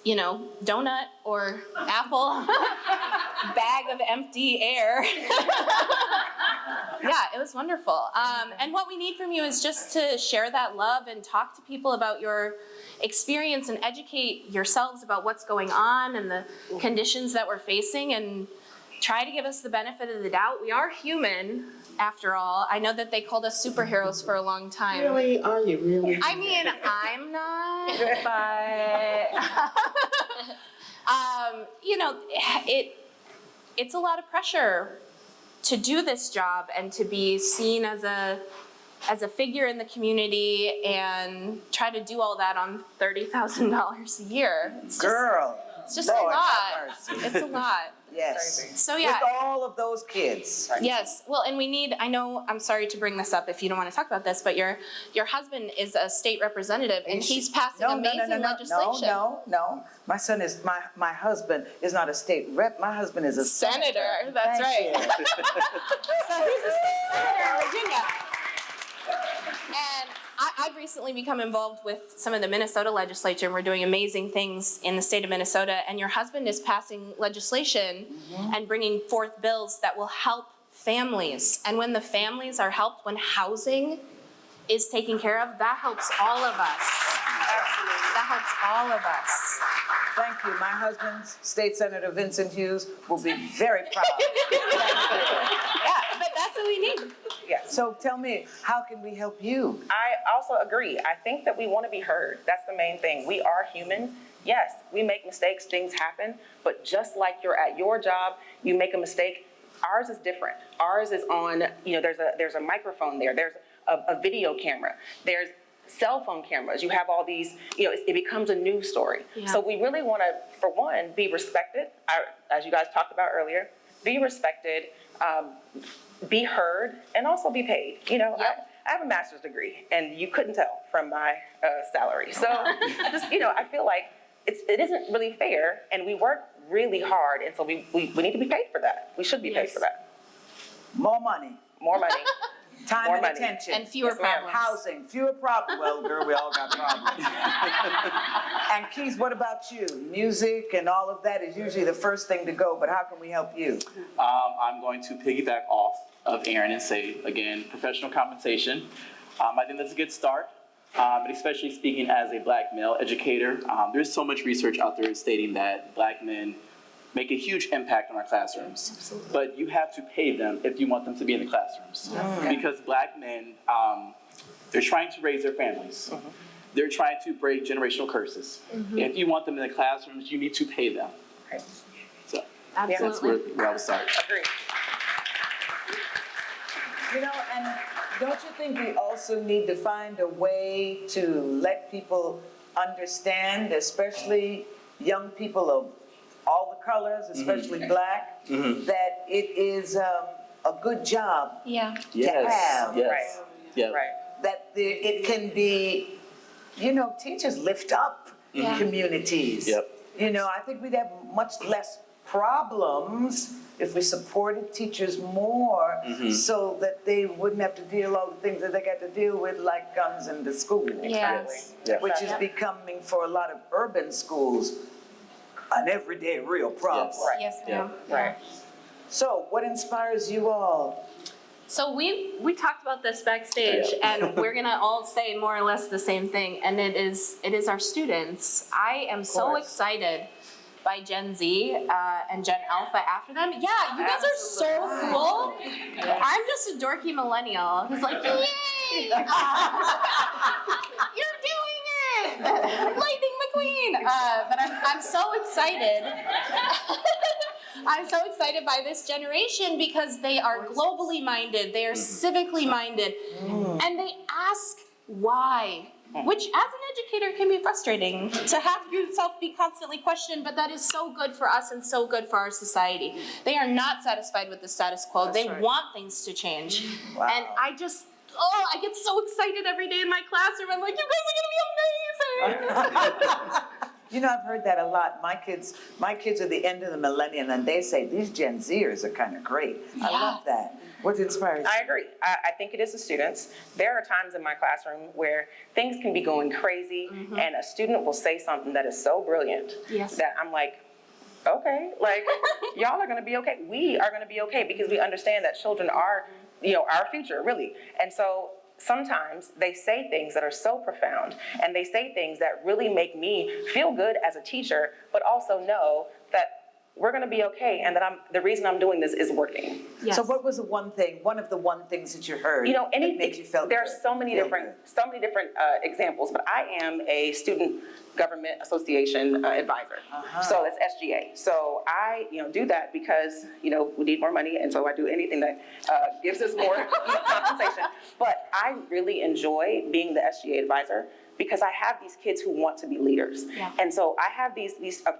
you know, donut or apple bag of empty air. Yeah, it was wonderful. And what we need from you is just to share that love and talk to people about your experience and educate yourselves about what's going on and the conditions that we're facing and try to give us the benefit of the doubt. We are human, after all. I know that they called us superheroes for a long time. Really? Are you really? I mean, I'm not, but you know, it's a lot of pressure to do this job and to be seen as a figure in the community and try to do all that on $30,000 a year. It's Girl, it's just Lord a lot. have mercy. It's a lot. Yes. So yeah. With all of those kids. Yes. Well, and we need, I know, I'm sorry to bring this up if you don't want to talk about this, but your husband is a state representative and he's passing amazing legislation. No. My son is, my husband is not a state rep. My husband is a Senator. That's Thank right. you. So he's a state senator in Virginia. And I've recently become involved with some of the Minnesota legislature, and we're doing amazing things in the state of Minnesota. And your husband is passing legislation and bringing forth bills that will help families. And when the families are helped, when housing is taken care of, that helps all of us. Absolutely. That helps all of us. Thank you. My husband's State Senator Vincent Hughes will be very proud. Yeah, but that's what we need. Yeah. So tell me, how can we help you? I also agree. I think that we want to be heard. That's the main thing. We are human. Yes, we make mistakes, things happen, but just like you're at your job, you make a mistake, ours is different. Ours is on, there's a microphone there, there's a video camera, there's cell phone cameras, you have all these, it becomes a news story. Yeah. So we really want to, for one, be respected, as you guys talked about earlier, be respected, be heard, and also be paid. I have a master's degree, and you couldn't tell from my salary. So just, I feel like it isn't really fair, and we work really hard, and so we need to be paid for that. We should be paid for that. More money. More money. Time More and money. attention. And fewer problems. Housing, fewer problems. Well, girl, we all got problems. And Keith, what about you? Music and all of that is usually the first thing to go, but how can we help you? I'm going to piggyback off of Aaron and say, again, professional compensation. I think that's a good start, but especially speaking as a Black male educator, there's so much research out there stating that Black men make a huge impact on our classrooms. Absolutely. But you have to pay them if you want them to be in the classrooms. Because Black men, they're trying to raise their families. They're trying to break generational curses. If you want them in the classrooms, you need to pay them. So that's where I would start. Agree. And don't you think we also need to find a way to let people understand, especially young people of all the colors, especially Black, that it is a good job to have. Yes. Right. Yep. Right. That it can be, teachers lift up communities. Yep. I think we'd have much less problems if we supported teachers more so that they wouldn't have to deal all the things that they got to deal with, like guns in the school. Yes. Which is becoming, for a lot of urban schools, an everyday real problem. Yes, ma'am. Right. So what inspires you all? So we talked about this backstage, and we're gonna all say more or less the same thing, and it is our students. I am so excited by Gen Z and Gen Alpha after them. Yeah, you guys are so cool. I'm just a dorky millennial who's like, yay! You're doing it! Lightning McQueen! But I'm so excited. I'm so excited by this generation because they are globally minded, they are civically minded, and they ask why. Which, as an educator, can be frustrating to have yourself be constantly questioned, but that is so good for us and so good for our society. They are not satisfied with the status quo. They want things to change. And I just, I get so excited every day in my classroom. I'm like, you guys are gonna be amazing. I've heard that a lot. My kids are the end of the millennium, and they say these Gen Zers are kind of great. I love that. What inspires you? I agree. I think it is the students. There are times in my classroom where things can be going crazy, and a student will say something that is so brilliant that I'm like, okay, like, y'all are going to be okay. We are going to be okay because we understand that children are, our future, really. And so sometimes they say things that are so profound, and they say things that really make me feel good as a teacher, but also know that we're going to be okay, and that the reason I'm doing this is working. Yes. So what was one of the things that you heard that made you feel there are good? so many different examples, but I am a student government association advisor. So it's SGA. So I do that because we need more money, and so I do anything that gives us more compensation. But I really enjoy being the SGA advisor because I have these kids who want to be leaders. Yeah. And so I have a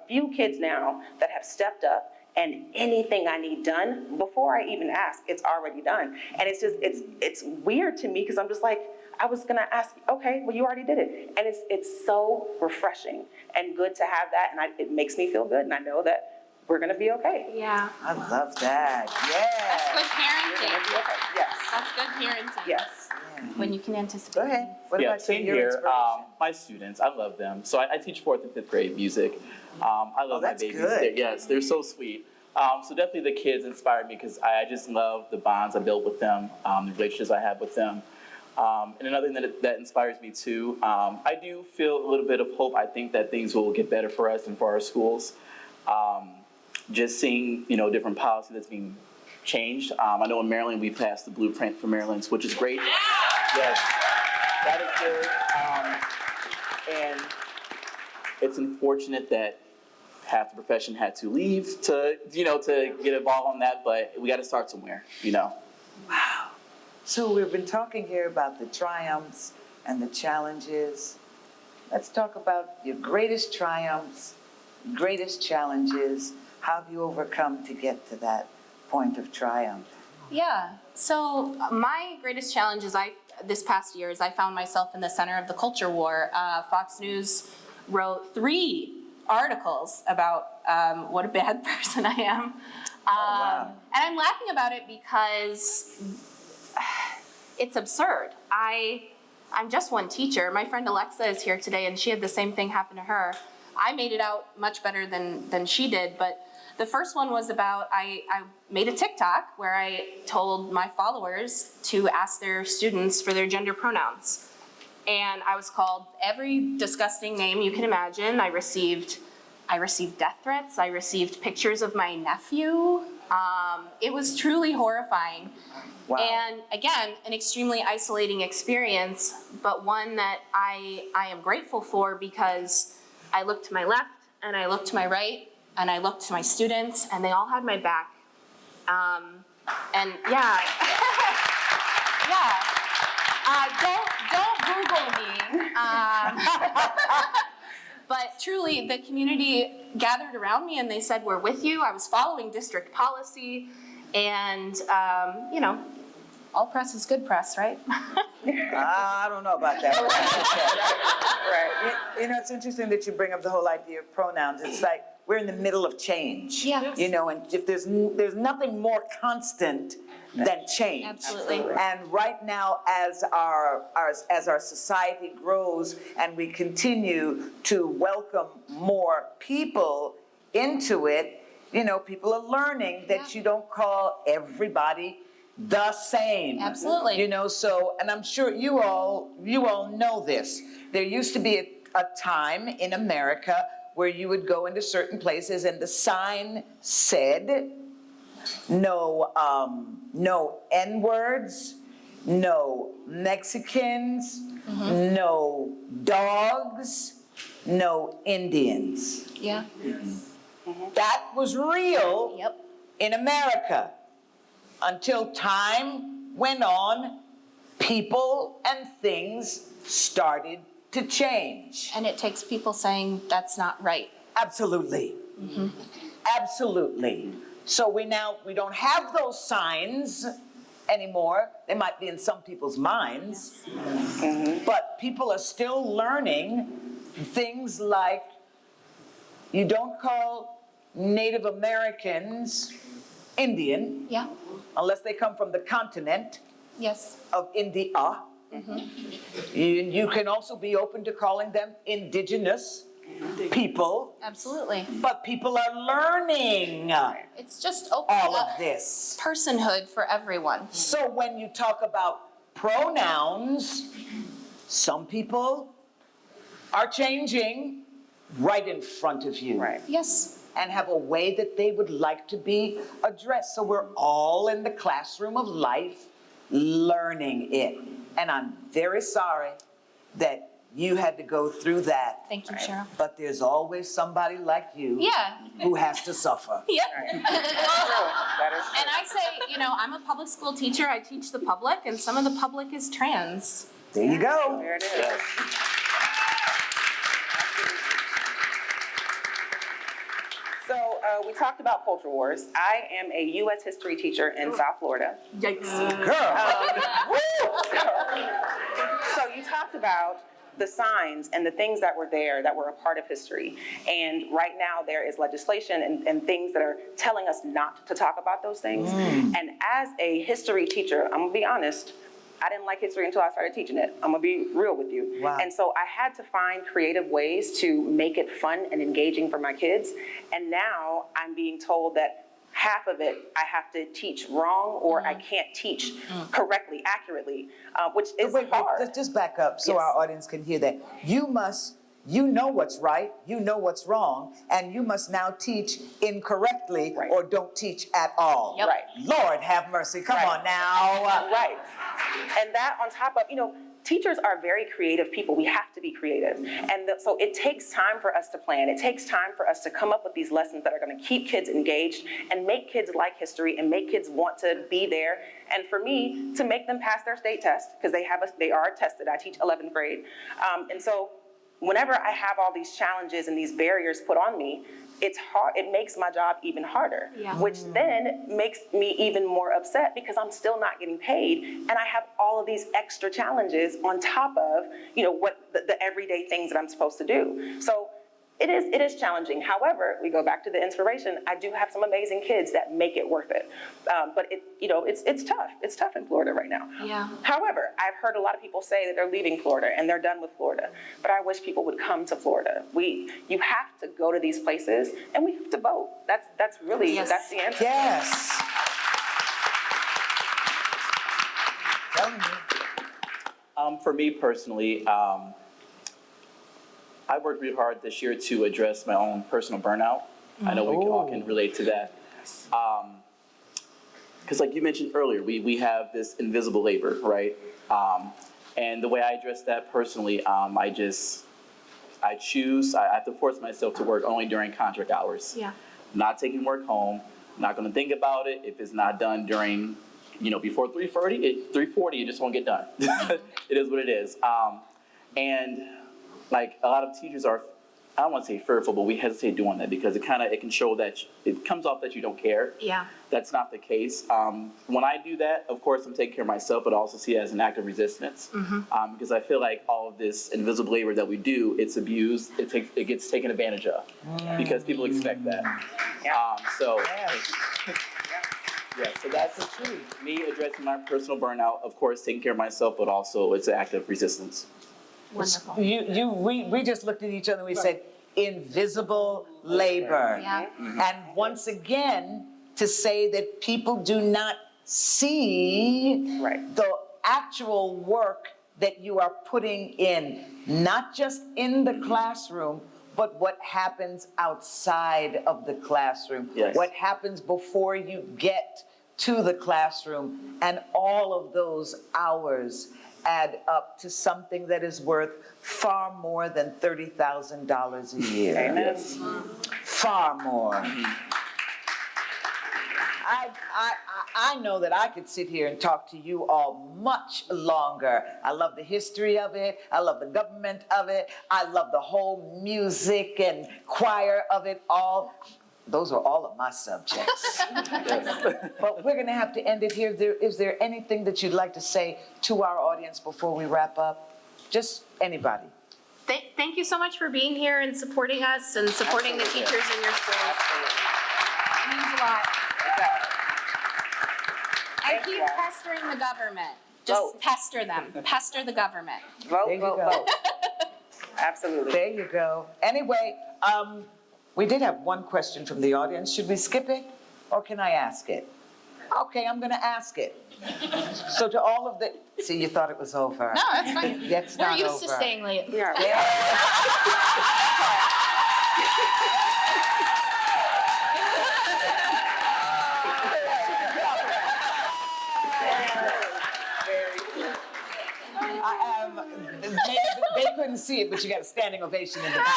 few kids now that have stepped up, and anything I need done, before I even ask, it's already done. And it's just, it's weird to me, because I'm just like, I was gonna ask, okay, well, you already did it. And it's so refreshing and good to have that, and it makes me feel good, and I know that we're gonna be okay. Yeah. I love that. That's good Yeah. parenting. Yes. That's good parenting. Yes. When you can anticipate. Go ahead. What Yeah, about same your here. inspiration? My students, I love them. So I teach 4th and 5th grade music. I love my that's babies. good. Yes, they're so sweet. So definitely the kids inspired me because I just love the bonds I built with them, the relationships I have with them. And another thing that inspires me too, I do feel a little bit of hope. I think that things will get better for us and for our schools. Just seeing, different policy that's being changed. I know in Maryland we passed the blueprint for Maryland's, which is great. Yes, that is good. And it's unfortunate that half the profession had to leave to get involved on that, but we got to start somewhere, Wow. So we've been talking here about the triumphs and the challenges. Let's talk about your greatest triumphs, greatest challenges. How have you overcome to get to that point of triumph? Yeah. So my greatest challenge this past year is I found myself in the center of the culture war. Fox News wrote 3 articles about what a bad person I am. Wow. And I'm laughing about it because it's absurd. I'm just one teacher. My friend Alexa is here today, and she had the same thing happen to her. I made it out much better than she did, but the first one was about, I made a TikTok where I told my followers to ask their students for their gender pronouns. And I was called every disgusting name you can imagine. I received death threats. I received pictures of my nephew. It was truly horrifying. Wow. And again, an extremely isolating experience, but one that I am grateful for, because I looked to my left and I looked to my right and I looked to my students, and they all had my back. And yeah, don't Google me. But truly, the community gathered around me and they said, we're with you. I was following district policy, and all press is good press, right? I don't know about that. Right. It's interesting that you bring up the whole idea of pronouns. It's like we're in the middle of change. Yeah. And if there's nothing more constant than change. Absolutely. And right now, as our society grows and we continue to welcome more people into it, people are learning that you don't call everybody the same. Absolutely. And I'm sure you all know this. There used to be a time in America where you would go into certain places and the sign said, no N-words, no Mexicans, no dogs, no Indians. Yeah. That was real Yep. in America. Until time went on, people and things started to change. And it takes people saying that's not right. Absolutely. Absolutely. So we don't have those signs anymore. They might be in some people's minds, but people are still learning things like you don't call Native Americans Indian. Yeah. Unless they come from the continent Yes. of India. You can also be open to calling them indigenous people. Absolutely. But people are learning It's just opening all up of this. personhood for everyone. So when you talk about pronouns, some people are changing right in front of you. Right. Yes. And have a way that they would like to be addressed. So we're all in the classroom of life learning it. And I'm very sorry that you had to go through that. Thank you, Cheryl. But there's always somebody like you Yeah. who has to suffer. Yep. That is true. And I say, I'm a public school teacher. I teach the public, and some of the public is trans. There you go. There it is. So we talked about culture wars. I am a U.S. history teacher in South Florida. Yikes. So you talked about the signs and the things that were there that were a part of history. And right now there is legislation and things that are telling us not to talk about those things. And as a history teacher, I'm gonna be honest, I didn't like history until I started teaching it. I'm gonna be real with you. Wow. And so I had to find creative ways to make it fun and engaging for my kids. And now I'm being told that half of it I have to teach wrong or I can't teach correctly, accurately, which is hard. Let's just back up so Yes. our audience can hear that. You know what's right, you know what's wrong, and you must now teach incorrectly or don't teach at all. Yep. Right. Lord have mercy, come on now. Right. And that on top of, teachers are very creative people. We have to be creative. And so it takes time for us to plan. It takes time for us to come up with these lessons that are going to keep kids engaged and make kids like history and make kids want to be there. And for me, to make them pass their state test, because they are tested. I teach 11th grade. And so whenever I have all these challenges and these barriers put on me, it's hard. It makes my job even harder, which then makes me even more upset because I'm still not getting paid, and I have all of these extra challenges on top of, what the everyday things that I'm supposed to do. So it is challenging. However, we go back to the inspiration. I do have some amazing kids that make it worth it, but it's tough. It's tough in Florida right now. Yeah. However, I've heard a lot of people say that they're leaving Florida and they're done with Florida, but I wish people would come to Florida. You have to go to these places and we have to vote. That's really that's the answer. Yes. Tell me. For me personally, I worked really hard this year to address my own personal burnout. I know we all can relate to that. Because like you mentioned earlier, we have this invisible labor, right? And the way I address that personally, I have to force myself to work only during contract hours. Yeah. Not taking work home, not gonna think about it. If it's not done during, before 3:40, it just won't get done. It is what it is. And like a lot of teachers are, I don't want to say fearful, but we hesitate doing that because it can show that it comes off that you don't care. Yeah. That's not the case. When I do that, of course, I'm taking care of myself, but I also see it as an act of resistance because I feel like all of this invisible labor that we do, it's abused. It gets taken advantage of because people expect that. So that's the truth. Me addressing my personal burnout, of course, taking care of myself, but also it's an act of resistance. Wonderful. We just looked at each other and we said, invisible labor. Yeah. And once again, to say that people do not see the actual work that you are putting in, not just in the classroom, but what happens outside of the classroom, what happens before you get to the classroom, and all of those hours add up to something that is worth far more than $30,000 a year. Amen. Far more. I know that I could sit here and talk to you all much longer. I love the history of it. I love the government of it. I love the whole music and choir of it all. Those are all of my subjects. But we're going to have to end it here. Is there anything that you'd like to say to our audience before we wrap up? Just anybody. Thank you so much for being here and supporting us and supporting the teachers in your schools. It means a lot. And keep pestering the government. Just pester them. Pester the government. Vote. Absolutely. There you go. Anyway, we did have one question from the audience. Should we skip it or can I ask it? Okay, I'm going to ask it. So to all of the... See, you thought it was over. No, that's fine. That's We're not used over. to staying late. Yeah. They couldn't see it, but you got a standing ovation in the back.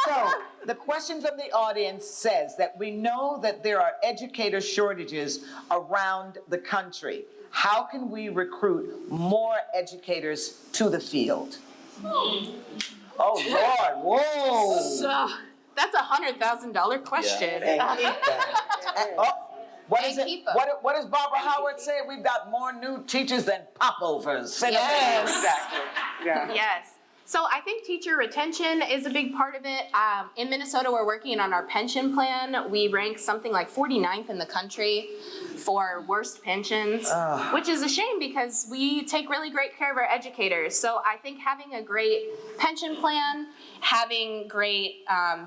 So, the question from the audience says that we know that there are educator shortages around the country. How can we recruit more educators to the field? Oh, Lord, whoa! So, That's $100,000 question. And keep that. What is it? keep 'em. What does Barbara Howard say? We've got more new teachers than popovers. Yes. Exactly. Yeah. Yes. So I think teacher retention is a big part of it. In Minnesota, we're working on our pension plan. We rank something like 49th in the country for worst pensions, which is a shame because we take really great care of our educators. So I think having a great pension plan, having great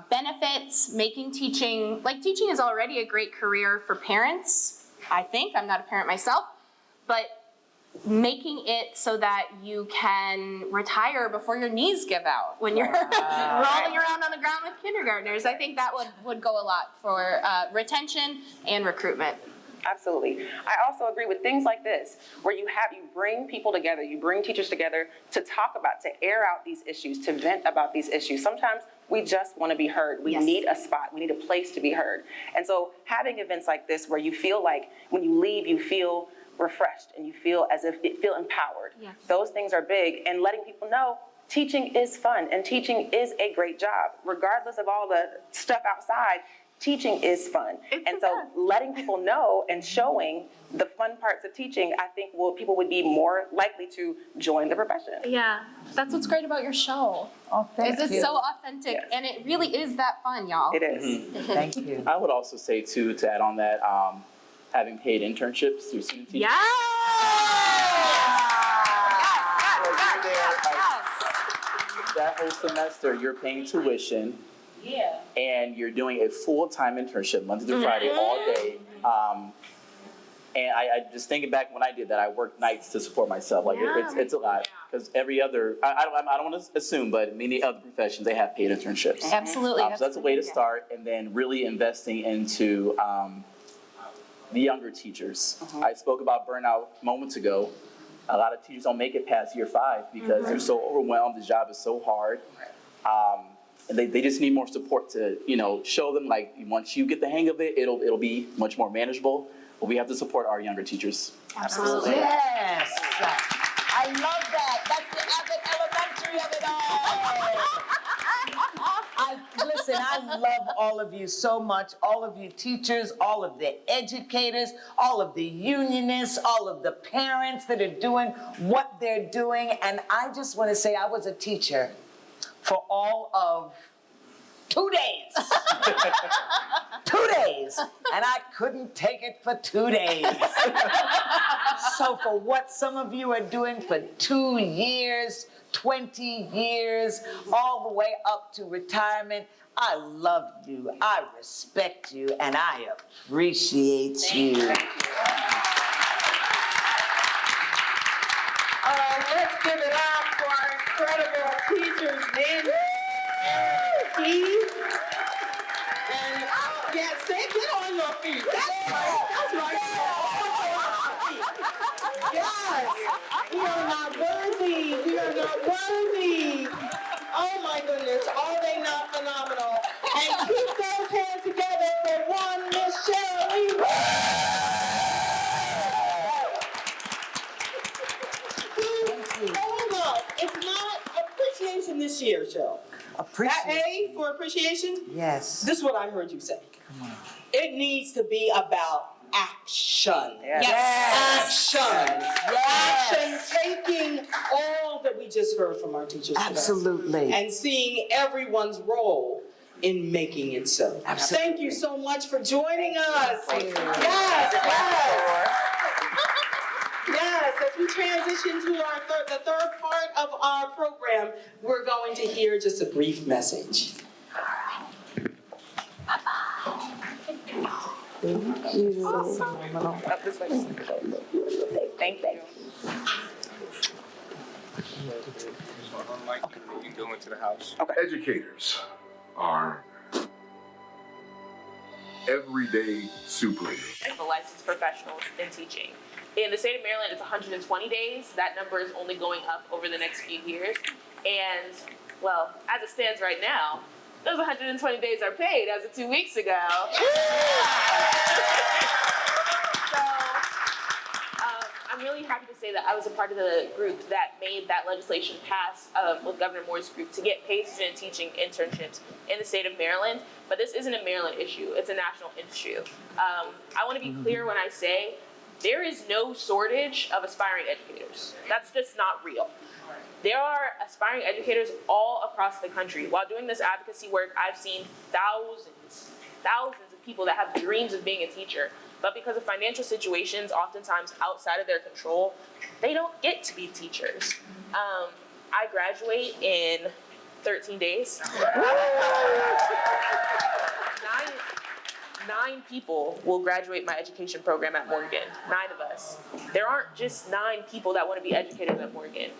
benefits, making teaching is already a great career for parents, I think. I'm not a parent myself, but making it so that you can retire before your knees give out when you're rolling around on the ground with kindergartners. I think that would go a lot for retention and recruitment. Absolutely. I also agree with things like this, where you bring people together, you bring teachers together to talk about, to air out these issues, to vent about these issues. Sometimes we just want to be heard. We need a spot. We need a place to be heard. And so having events like this where you feel like when you leave, you feel refreshed and you feel as if you feel empowered. Yes. Those things are big, and letting people know teaching is fun and teaching is a great job. Regardless of all the stuff outside, teaching is fun. And so letting people know and showing the fun parts of teaching, I think people would be more likely to join the profession. Yeah, that's what's great about your show. Oh, thank you. It's so authentic, and it really is that fun, y'all. It is. Thank you. I would also say too, to add on that, having paid internships through student teaching. That whole semester, you're paying tuition. Yeah. And you're doing a full-time internship Monday through Friday all day. And I just thinking back when I did that, I worked nights to support myself. Like it's a lot because every other I don't want to assume, but many other professions they have paid internships. Absolutely. So that's a way to start, and then really investing into the younger teachers. I spoke about burnout moments ago. A lot of teachers don't make it past year 5 because they're so overwhelmed. The job is so hard. And they just need more support to, show them like once you get the hang of it, it'll be much more manageable. But we have to support our younger teachers. Absolutely. Yes. I love that. That's the Abbott Elementary of it all. Listen, I love all of you so much. All of you teachers, all of the educators, all of the unionists, all of the parents that are doing what they're doing. And I just want to say I was a teacher for all of 2 days. 2 days. And I couldn't take it for 2 days. So for what some of you are doing for 2 years, 20 years, all the way up to retirement, I love you, I respect you, and I appreciate you. Let's give it up for our incredible teachers, Nancy, Keith, and get on your feet. That's right. Yes, we are not worthy. We are not worthy. Oh my goodness, are they not phenomenal? And keep those hands together for one Miss Sheryl Lee Ralph. Hold on, it's not appreciation this year, Sheryl. That A for appreciation? Yes. This is what I heard you say. Come on. It needs to be about action. Yes. Action. Yes. Action, taking all that we just heard from our teachers today. Absolutely. And seeing everyone's role in making it so. Absolutely. Thank you so much for joining us. Thank you. Yes. Yes, as we transition to the third part of our program, we're going to hear just a brief message. Thank you. You can go into the house. Okay. Educators are everyday superheroes. The licensed professionals in teaching. In the state of Maryland, it's 120 days. That number is only going up over the next few years. And, well, as it stands right now, those 120 days are paid as of 2 weeks ago. So, I'm I'm really happy to say that I was a part of the group that made that legislation pass with Governor Moore's group to get paid student teaching internships in the state of Maryland. But this isn't a Maryland issue, it's a national issue. I want to be clear when I say there is no shortage of aspiring educators. That's just not real. There are aspiring educators all across the country. While doing this advocacy work, I've seen thousands of people that have dreams of being a teacher, but because of financial situations, oftentimes outside of their control, they don't get to be teachers. I graduate in 13 days. Nine people will graduate my education program at Morgan, 9 of us. There aren't just 9 people that want to be educators at Morgan.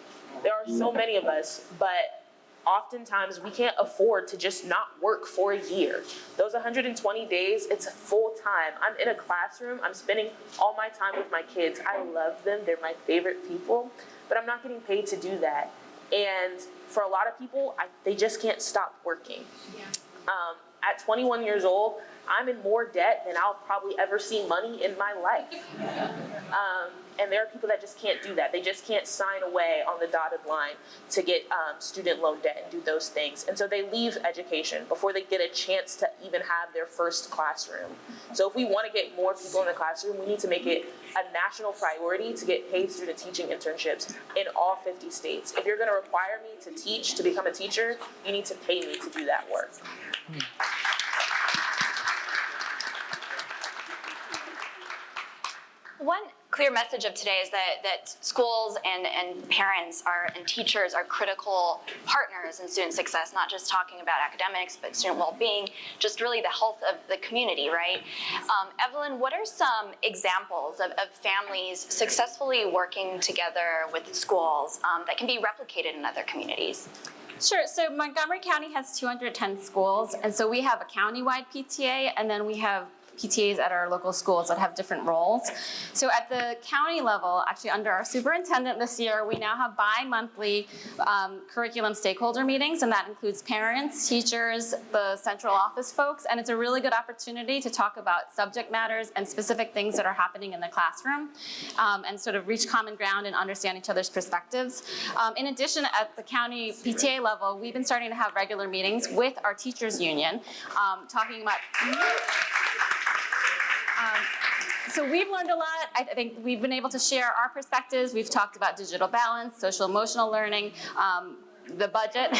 There are so many of us, but oftentimes we can't afford to just not work for a year. Those 120 days, it's full time. I'm in a classroom, I'm spending all my time with my kids. I love them, they're my favorite people, but I'm not getting paid to do that. And for a lot of people, they just can't stop working. At 21 years old, I'm in more debt than I'll probably ever see money in my life. And there are people that just can't do that. They just can't sign away on the dotted line to get student loan debt and do those things. And so they leave education before they get a chance to even have their first classroom. So if we want to get more people in the classroom, we need to make it a national priority to get paid student teaching internships in all 50 states. If you're going to require me to teach, to become a teacher, you need to pay me to do that work. One clear message of today is that schools and parents and teachers are critical partners in student success, not just talking about academics, but student well-being, just really the health of the community, right? Evelyn, what are some examples of families successfully working together with schools that can be replicated in other communities? Sure, so Montgomery County has 210 schools, and so we have a county-wide PTA, and then we have PTAs at our local schools that have different roles. So at the county level, actually under our superintendent this year, we now have bi-monthly curriculum stakeholder meetings, and that includes parents, teachers, the central office folks, and it's a really good opportunity to talk about subject matters and specific things that are happening in the classroom, and sort of reach common ground and understand each other's perspectives. In addition, at the county PTA level, we've been starting to have regular meetings with our teachers union, talking about so we've learned a lot. I think we've been able to share our perspectives. We've talked about digital balance, social emotional learning, the budget.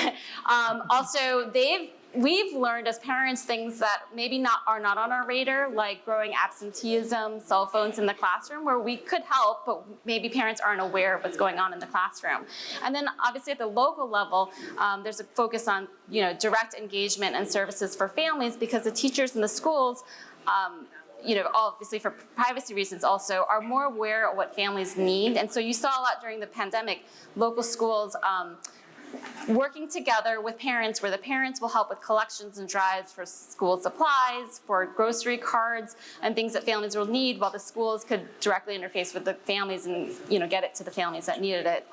Also, we've learned as parents things that maybe are not on our radar, like growing absenteeism, cell phones in the classroom, where we could help, but maybe parents aren't aware of what's going on in the classroom. And then obviously at the local level, there's a focus on direct engagement and services for families, because the teachers in the schools obviously for privacy reasons also, are more aware of what families need. And so you saw a lot during the pandemic, local schools working together with parents, where the parents will help with collections and drives for school supplies, for grocery cards, and things that families will need, while the schools could directly interface with the families and get it to the families that needed it.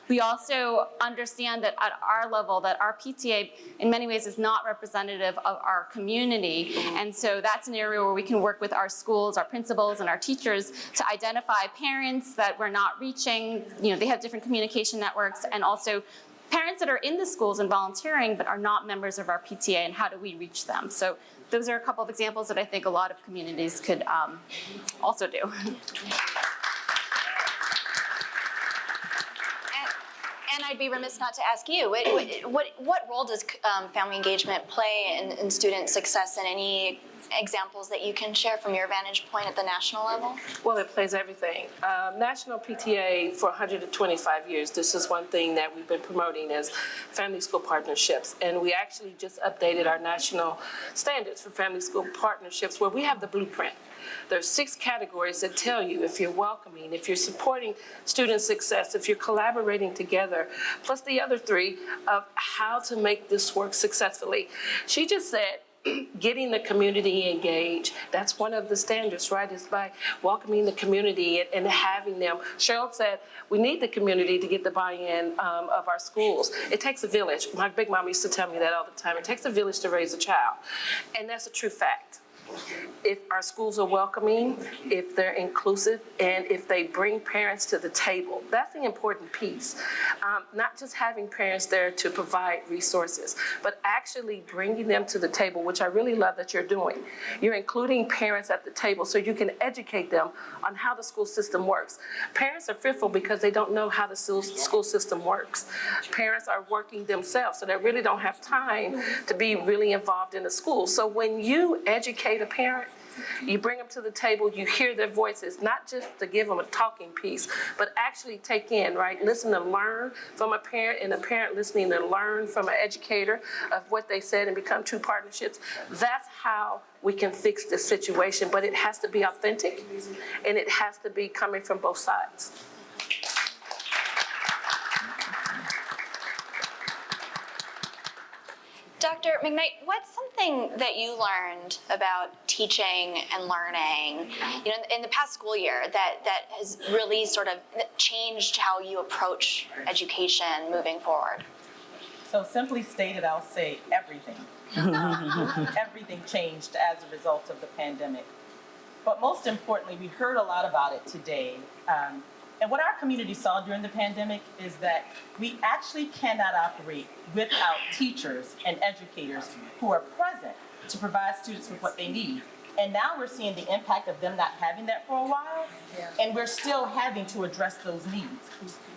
We also understand that at our level, that our PTA in many ways is not representative of our community, and so that's an area where we can work with our schools, our principals, and our teachers to identify parents that we're not reaching. They have different communication networks, and also parents that are in the schools and volunteering but are not members of our PTA, and how do we reach them? So those are a couple of examples that I think a lot of communities could also do. And I'd be remiss not to ask you, what role does family engagement play in student success, and any examples that you can share from your vantage point at the national level? Well, it plays everything. National PTA for 125 years, this is one thing that we've been promoting as family school partnerships. And we actually just updated our national standards for family school partnerships, where we have the blueprint. There's 6 categories that tell you if you're welcoming, if you're supporting student success, if you're collaborating together, plus the other 3 of how to make this work successfully. She just said, getting the community engaged. That's one of the standards, right? It's by welcoming the community and having them. Sheryl said, we need the community to get the buy-in of our schools. It takes a village. My big mom used to tell me that all the time. It takes a village to raise a child. And that's a true fact. if our schools are welcoming, if they're inclusive, and if they bring parents to the table. That's the important piece. Not just having parents there to provide resources, but actually bringing them to the table, which I really love that you're doing. You're including parents at the table so you can educate them on how the school system works. Parents are fearful because they don't know how the school system works. Parents are working themselves, so they really don't have time to be really involved in the school. So when you educate a parent, you bring them to the table, you hear their voices, not just to give them a talking piece, but actually take in, right? Listen and learn from a parent, and a parent listening to learn from an educator of what they said and become true partnerships. That's how we can fix this situation, but it has to be authentic and it has to be coming from both sides. Dr. McKnight, what's something that you learned about teaching and learning, in the past school year that has really sort of changed how you approach education moving forward? So simply stated, I'll say everything. Everything changed as a result of the pandemic. But most importantly, we heard a lot about it today. And what our community saw during the pandemic is that we actually cannot operate without teachers and educators who are present to provide students with what they need. And now we're seeing the impact of them not having that for a while, and we're still having to address those needs.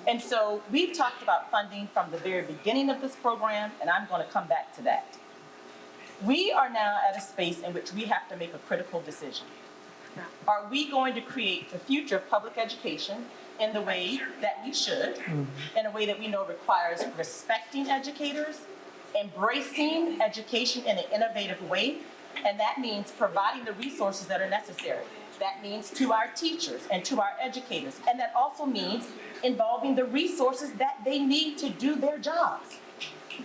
And so we've talked about funding from the very beginning of this program, and I'm going to come back to that. We are now at a space in which we have to make a critical decision. Are we going to create the future of public education in the way that we should, in a way that we know requires respecting educators, embracing education in an innovative way, and that means providing the resources that are necessary. That means to our teachers and to our educators, and that also means involving the resources that they need to do their jobs.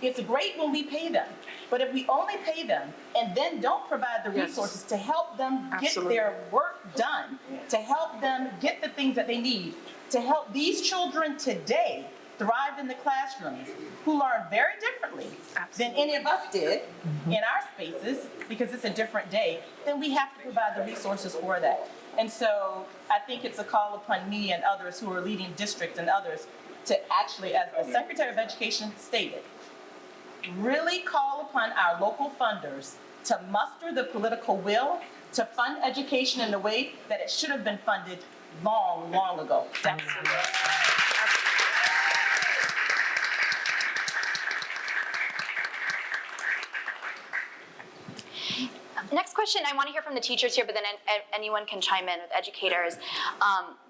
It's great when we pay them, but if we only pay them and then don't provide the resources to help them get their work done, to help them get the things that they need, to help these children today thrive in the classroom, who learn very differently than any of us did in our spaces, because it's a different day, then we have to provide the resources for that. And so I think it's a call upon me and others who are leading districts and others to actually, as the Secretary of Education stated, really call upon our local funders to muster the political will to fund education in the way that it should have been funded long, long ago. Next question, I want to hear from the teachers here, but then anyone can chime in with educators.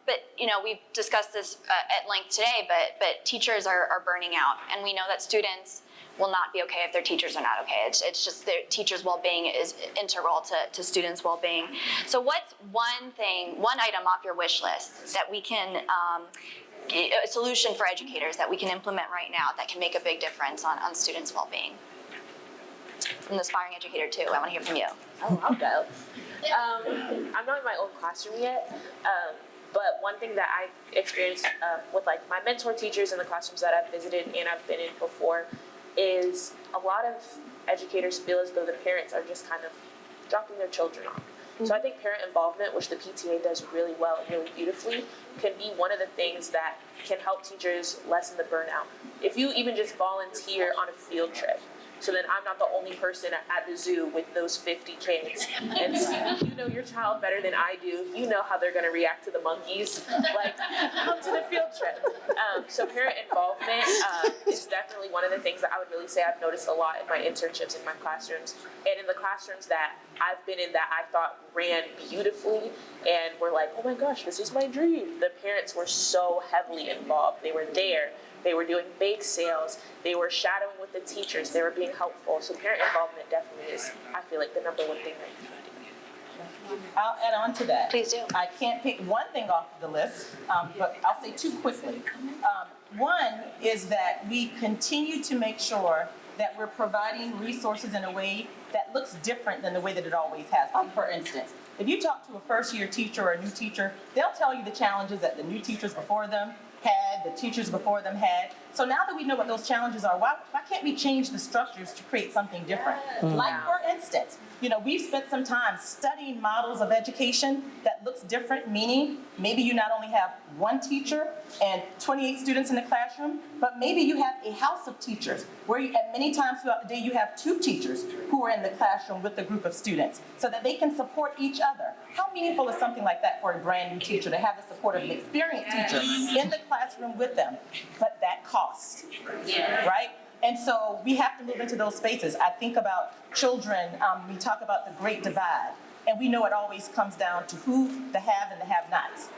But we've discussed this at length today, but teachers are burning out, and we know that students will not be okay if their teachers are not okay. It's just their teachers' well-being is integral to students' well-being. So what's one item off your wish list that we can, a solution for educators that we can implement right now that can make a big difference on students' well-being? From the aspiring educator too, I want to hear from you. Oh, I'll go. I'm not in my own classroom yet, but one thing that I experienced with my mentor teachers in the classrooms that I've visited and I've been in before is a lot of educators feel as though the parents are just kind of dropping their children off. So I think parent involvement, which the PTA does really well and really beautifully, can be one of the things that can help teachers lessen the burnout. If you even just volunteer on a field trip, so then I'm not the only person at the zoo with those 50 kids. And you know your child better than I do. You know how they're going to react to the monkeys. Come to the field trip. So parent involvement is definitely one of the things that I would really say I've noticed a lot in my internships in my classrooms. And in the classrooms that I've been in that I thought ran beautifully and were like, oh my gosh, this is my dream. The parents were so heavily involved. They were there. They were doing bake sales. They were shadowing with the teachers. They were being helpful. So parent involvement definitely is, I feel like, the number one thing that you can do. I'll add on to that. Please do. I can't pick one thing off the list, but I'll say two quickly. One is that we continue to make sure that we're providing resources in a way that looks different than the way that it always has. Like, for instance, if you talk to a first-year teacher or a new teacher, they'll tell you the challenges that the new teachers before them had, the teachers before them had. So now that we know what those challenges are, why can't we change the structures to create something different? Like, for instance, we've spent some time studying models of education that looks different, meaning maybe you not only have one teacher and 28 students in the classroom, but maybe you have a house of teachers where at many times throughout the day you have 2 teachers who are in the classroom with a group of students so that they can support each other. How meaningful is something like that for a brand new teacher to have the support of an experienced teacher in the classroom with them? But that costs, right? And so we have to move into those spaces. I think about children, we talk about the great divide, and we know it always comes down to who the have and the have-nots.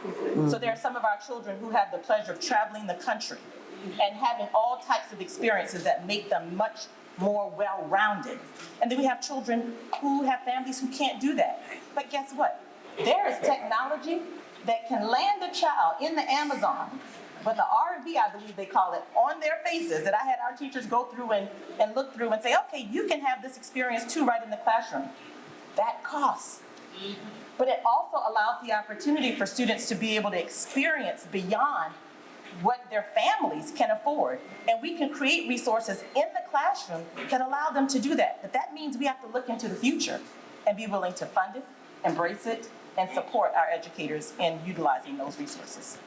So there are some of our children who have the pleasure of traveling the country and having all types of experiences that make them much more well-rounded. And then we have children who have families who can't do that. But guess what? There is technology that can land a child in the Amazon with the R&B, I believe they call it, on their faces, that I had our teachers go through and look through and say, okay, you can have this experience too right in the classroom. That costs. But it also allows the opportunity for students to be able to experience beyond what their families can afford. And we can create resources in the classroom that allow them to do that. But that means we have to look into the future and be willing to fund it, embrace it, and support our educators in utilizing those resources.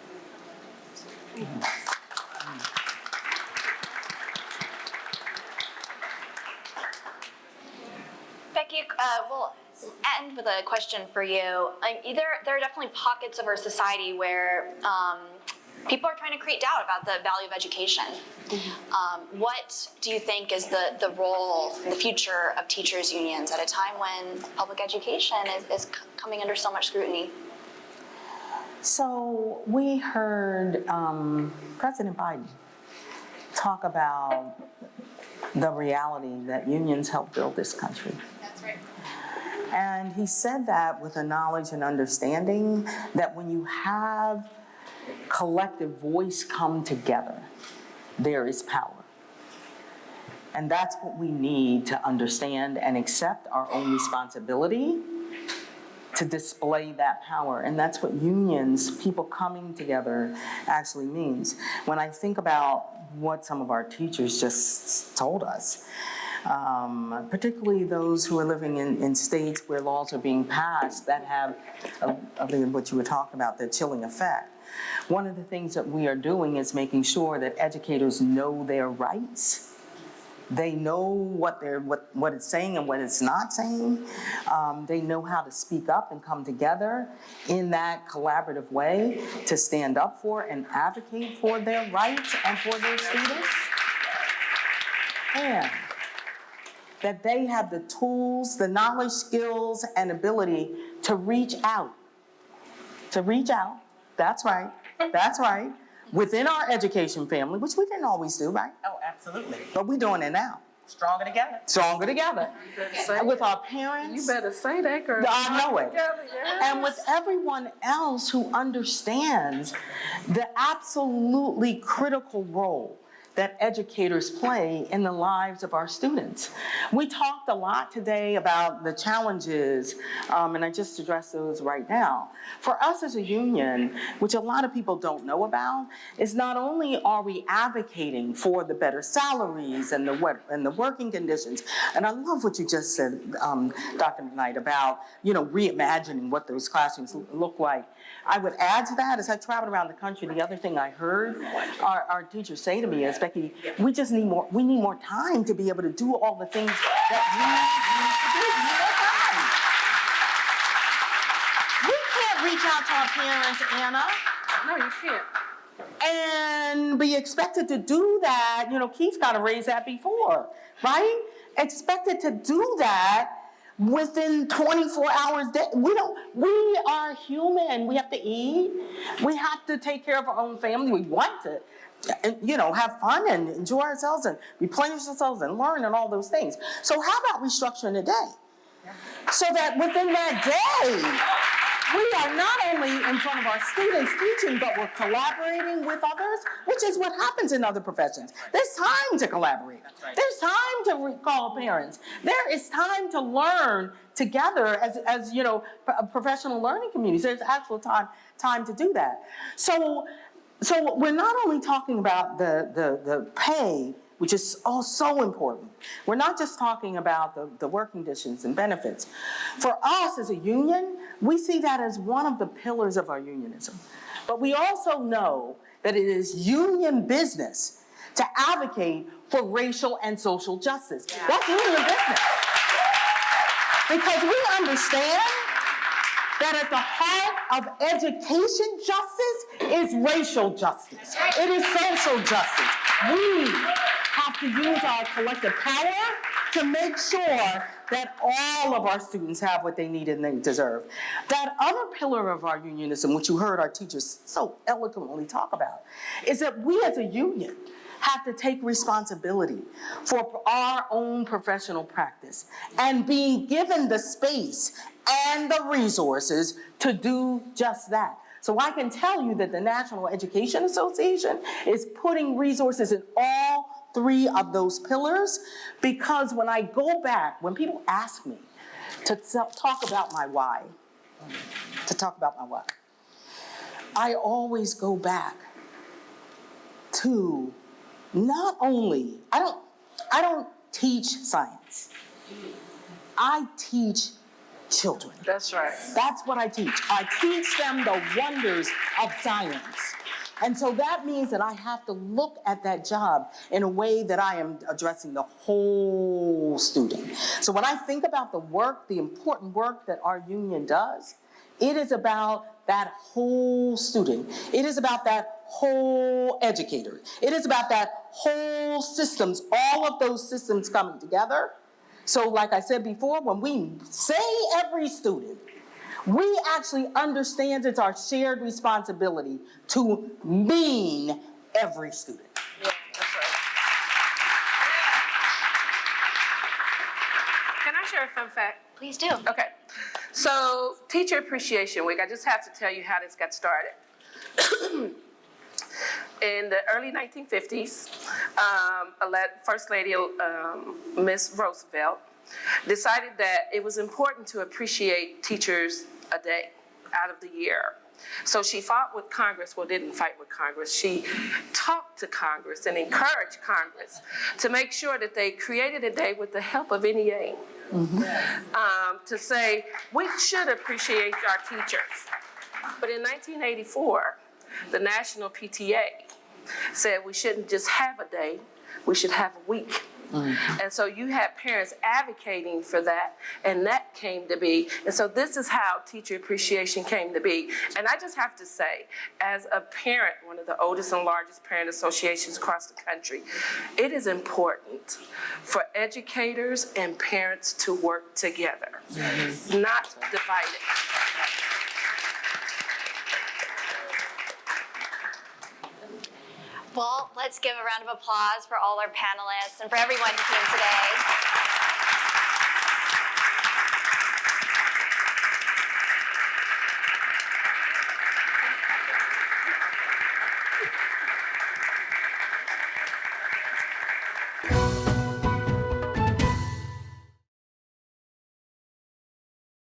Becky, we'll end with a question for you. There are definitely pockets of our society where people are trying to create doubt about the value of education. What do you think is the role, the future of teachers' unions at a time when public education is coming under so much scrutiny? So we heard President Biden talk about the reality that unions help build this country. That's right. And he said that with a knowledge and understanding that when you have collective voice come together, there is power. And that's what we need to understand and accept our own responsibility to display that power. And that's what unions, people coming together, actually means. When I think about what some of our teachers just told us, particularly those who are living in states where laws are being passed that have what you were talking about, the chilling effect. One of the things that we are doing is making sure that educators know their rights. They know what it's saying and what it's not saying. They know how to speak up and come together in that collaborative way to stand up for and advocate for their rights and for their students. And that they have the tools, the knowledge, skills, and ability to reach out. That's right. Within our education family, which we didn't always do, right? Oh, absolutely. But we're doing it now. Stronger together. Stronger together. With our parents. You better say that, girl. I know it. Together, yes. And with everyone else who understands the absolutely critical role that educators play in the lives of our students. We talked a lot today about the challenges, and I just addressed those right now. For us as a union, which a lot of people don't know about, is not only are we advocating for the better salaries and the working conditions, and I love what you just said, Dr. McKnight, about reimagining what those classrooms look like. I would add to that, as I traveled around the country, the other thing I heard our teachers say to me is, Becky, we need more time to be able to do all the things that we need to do. We can't reach out to our parents, Anna. No, you can't. And be expected to do that. Keith got to raise that before, right? Expected to do that within 24 hours. We are human. We have to eat. We have to take care of our own family. We want to, have fun and enjoy ourselves and replenish ourselves and learn and all those things. So how about restructuring the day? So that within that day, we are not only in front of our students teaching, but we're collaborating with others, which is what happens in other professions. There's time to collaborate. There's time to call parents. There is time to learn together as professional learning communities. There's actual time to do that. So So we're not only talking about the pay, which is all so important. We're not just talking about the work conditions and benefits. For us as a union, we see that as one of the pillars of our unionism. But we also know that it is union business to advocate for racial and social justice. That's union business. Because we understand that at the heart of education justice is racial justice. It is social justice. We have to use our collective power to make sure that all of our students have what they need and they deserve. That other pillar of our unionism, which you heard our teachers so eloquently talk about, is that we as a union have to take responsibility for our own professional practice and being given the space and the resources to do just that. So I can tell you that the National Education Association is putting resources in all 3 of those pillars, because when I go back, when people ask me to talk about my why, I always go back to not only, I don't teach science. I teach children. That's right. That's what I teach. I teach them the wonders of science. And so that means that I have to look at that job in a way that I am addressing the whole student. So when I think about the work, the important work that our union does, it is about that whole student. It is about that whole educator. It is about that whole systems, all of those systems coming together. So like I said before, when we say every student, we actually understand it's our shared responsibility to mean every student. Yeah, that's right. Can I share a fun fact? Please do. Okay. So, Teacher Appreciation Week, I just have to tell you how this got started. In the early 1950s, First Lady Miss Roosevelt decided that it was important to appreciate teachers a day out of the year. So she fought with Congress, well, didn't fight with Congress. She talked to Congress and encouraged Congress to make sure that they created a day with the help of NEA. To say, we should appreciate our teachers. But in 1984, the National PTA said we shouldn't just have a day, we should have a week. And so you had parents advocating for that, and that came to be. And so this is how teacher appreciation came to be. And I just have to say, as a parent, one of the oldest and largest parent associations across the country, it is important for educators and parents to work together, not divided. Well, let's give a round of applause for all our panelists and for everyone who came today.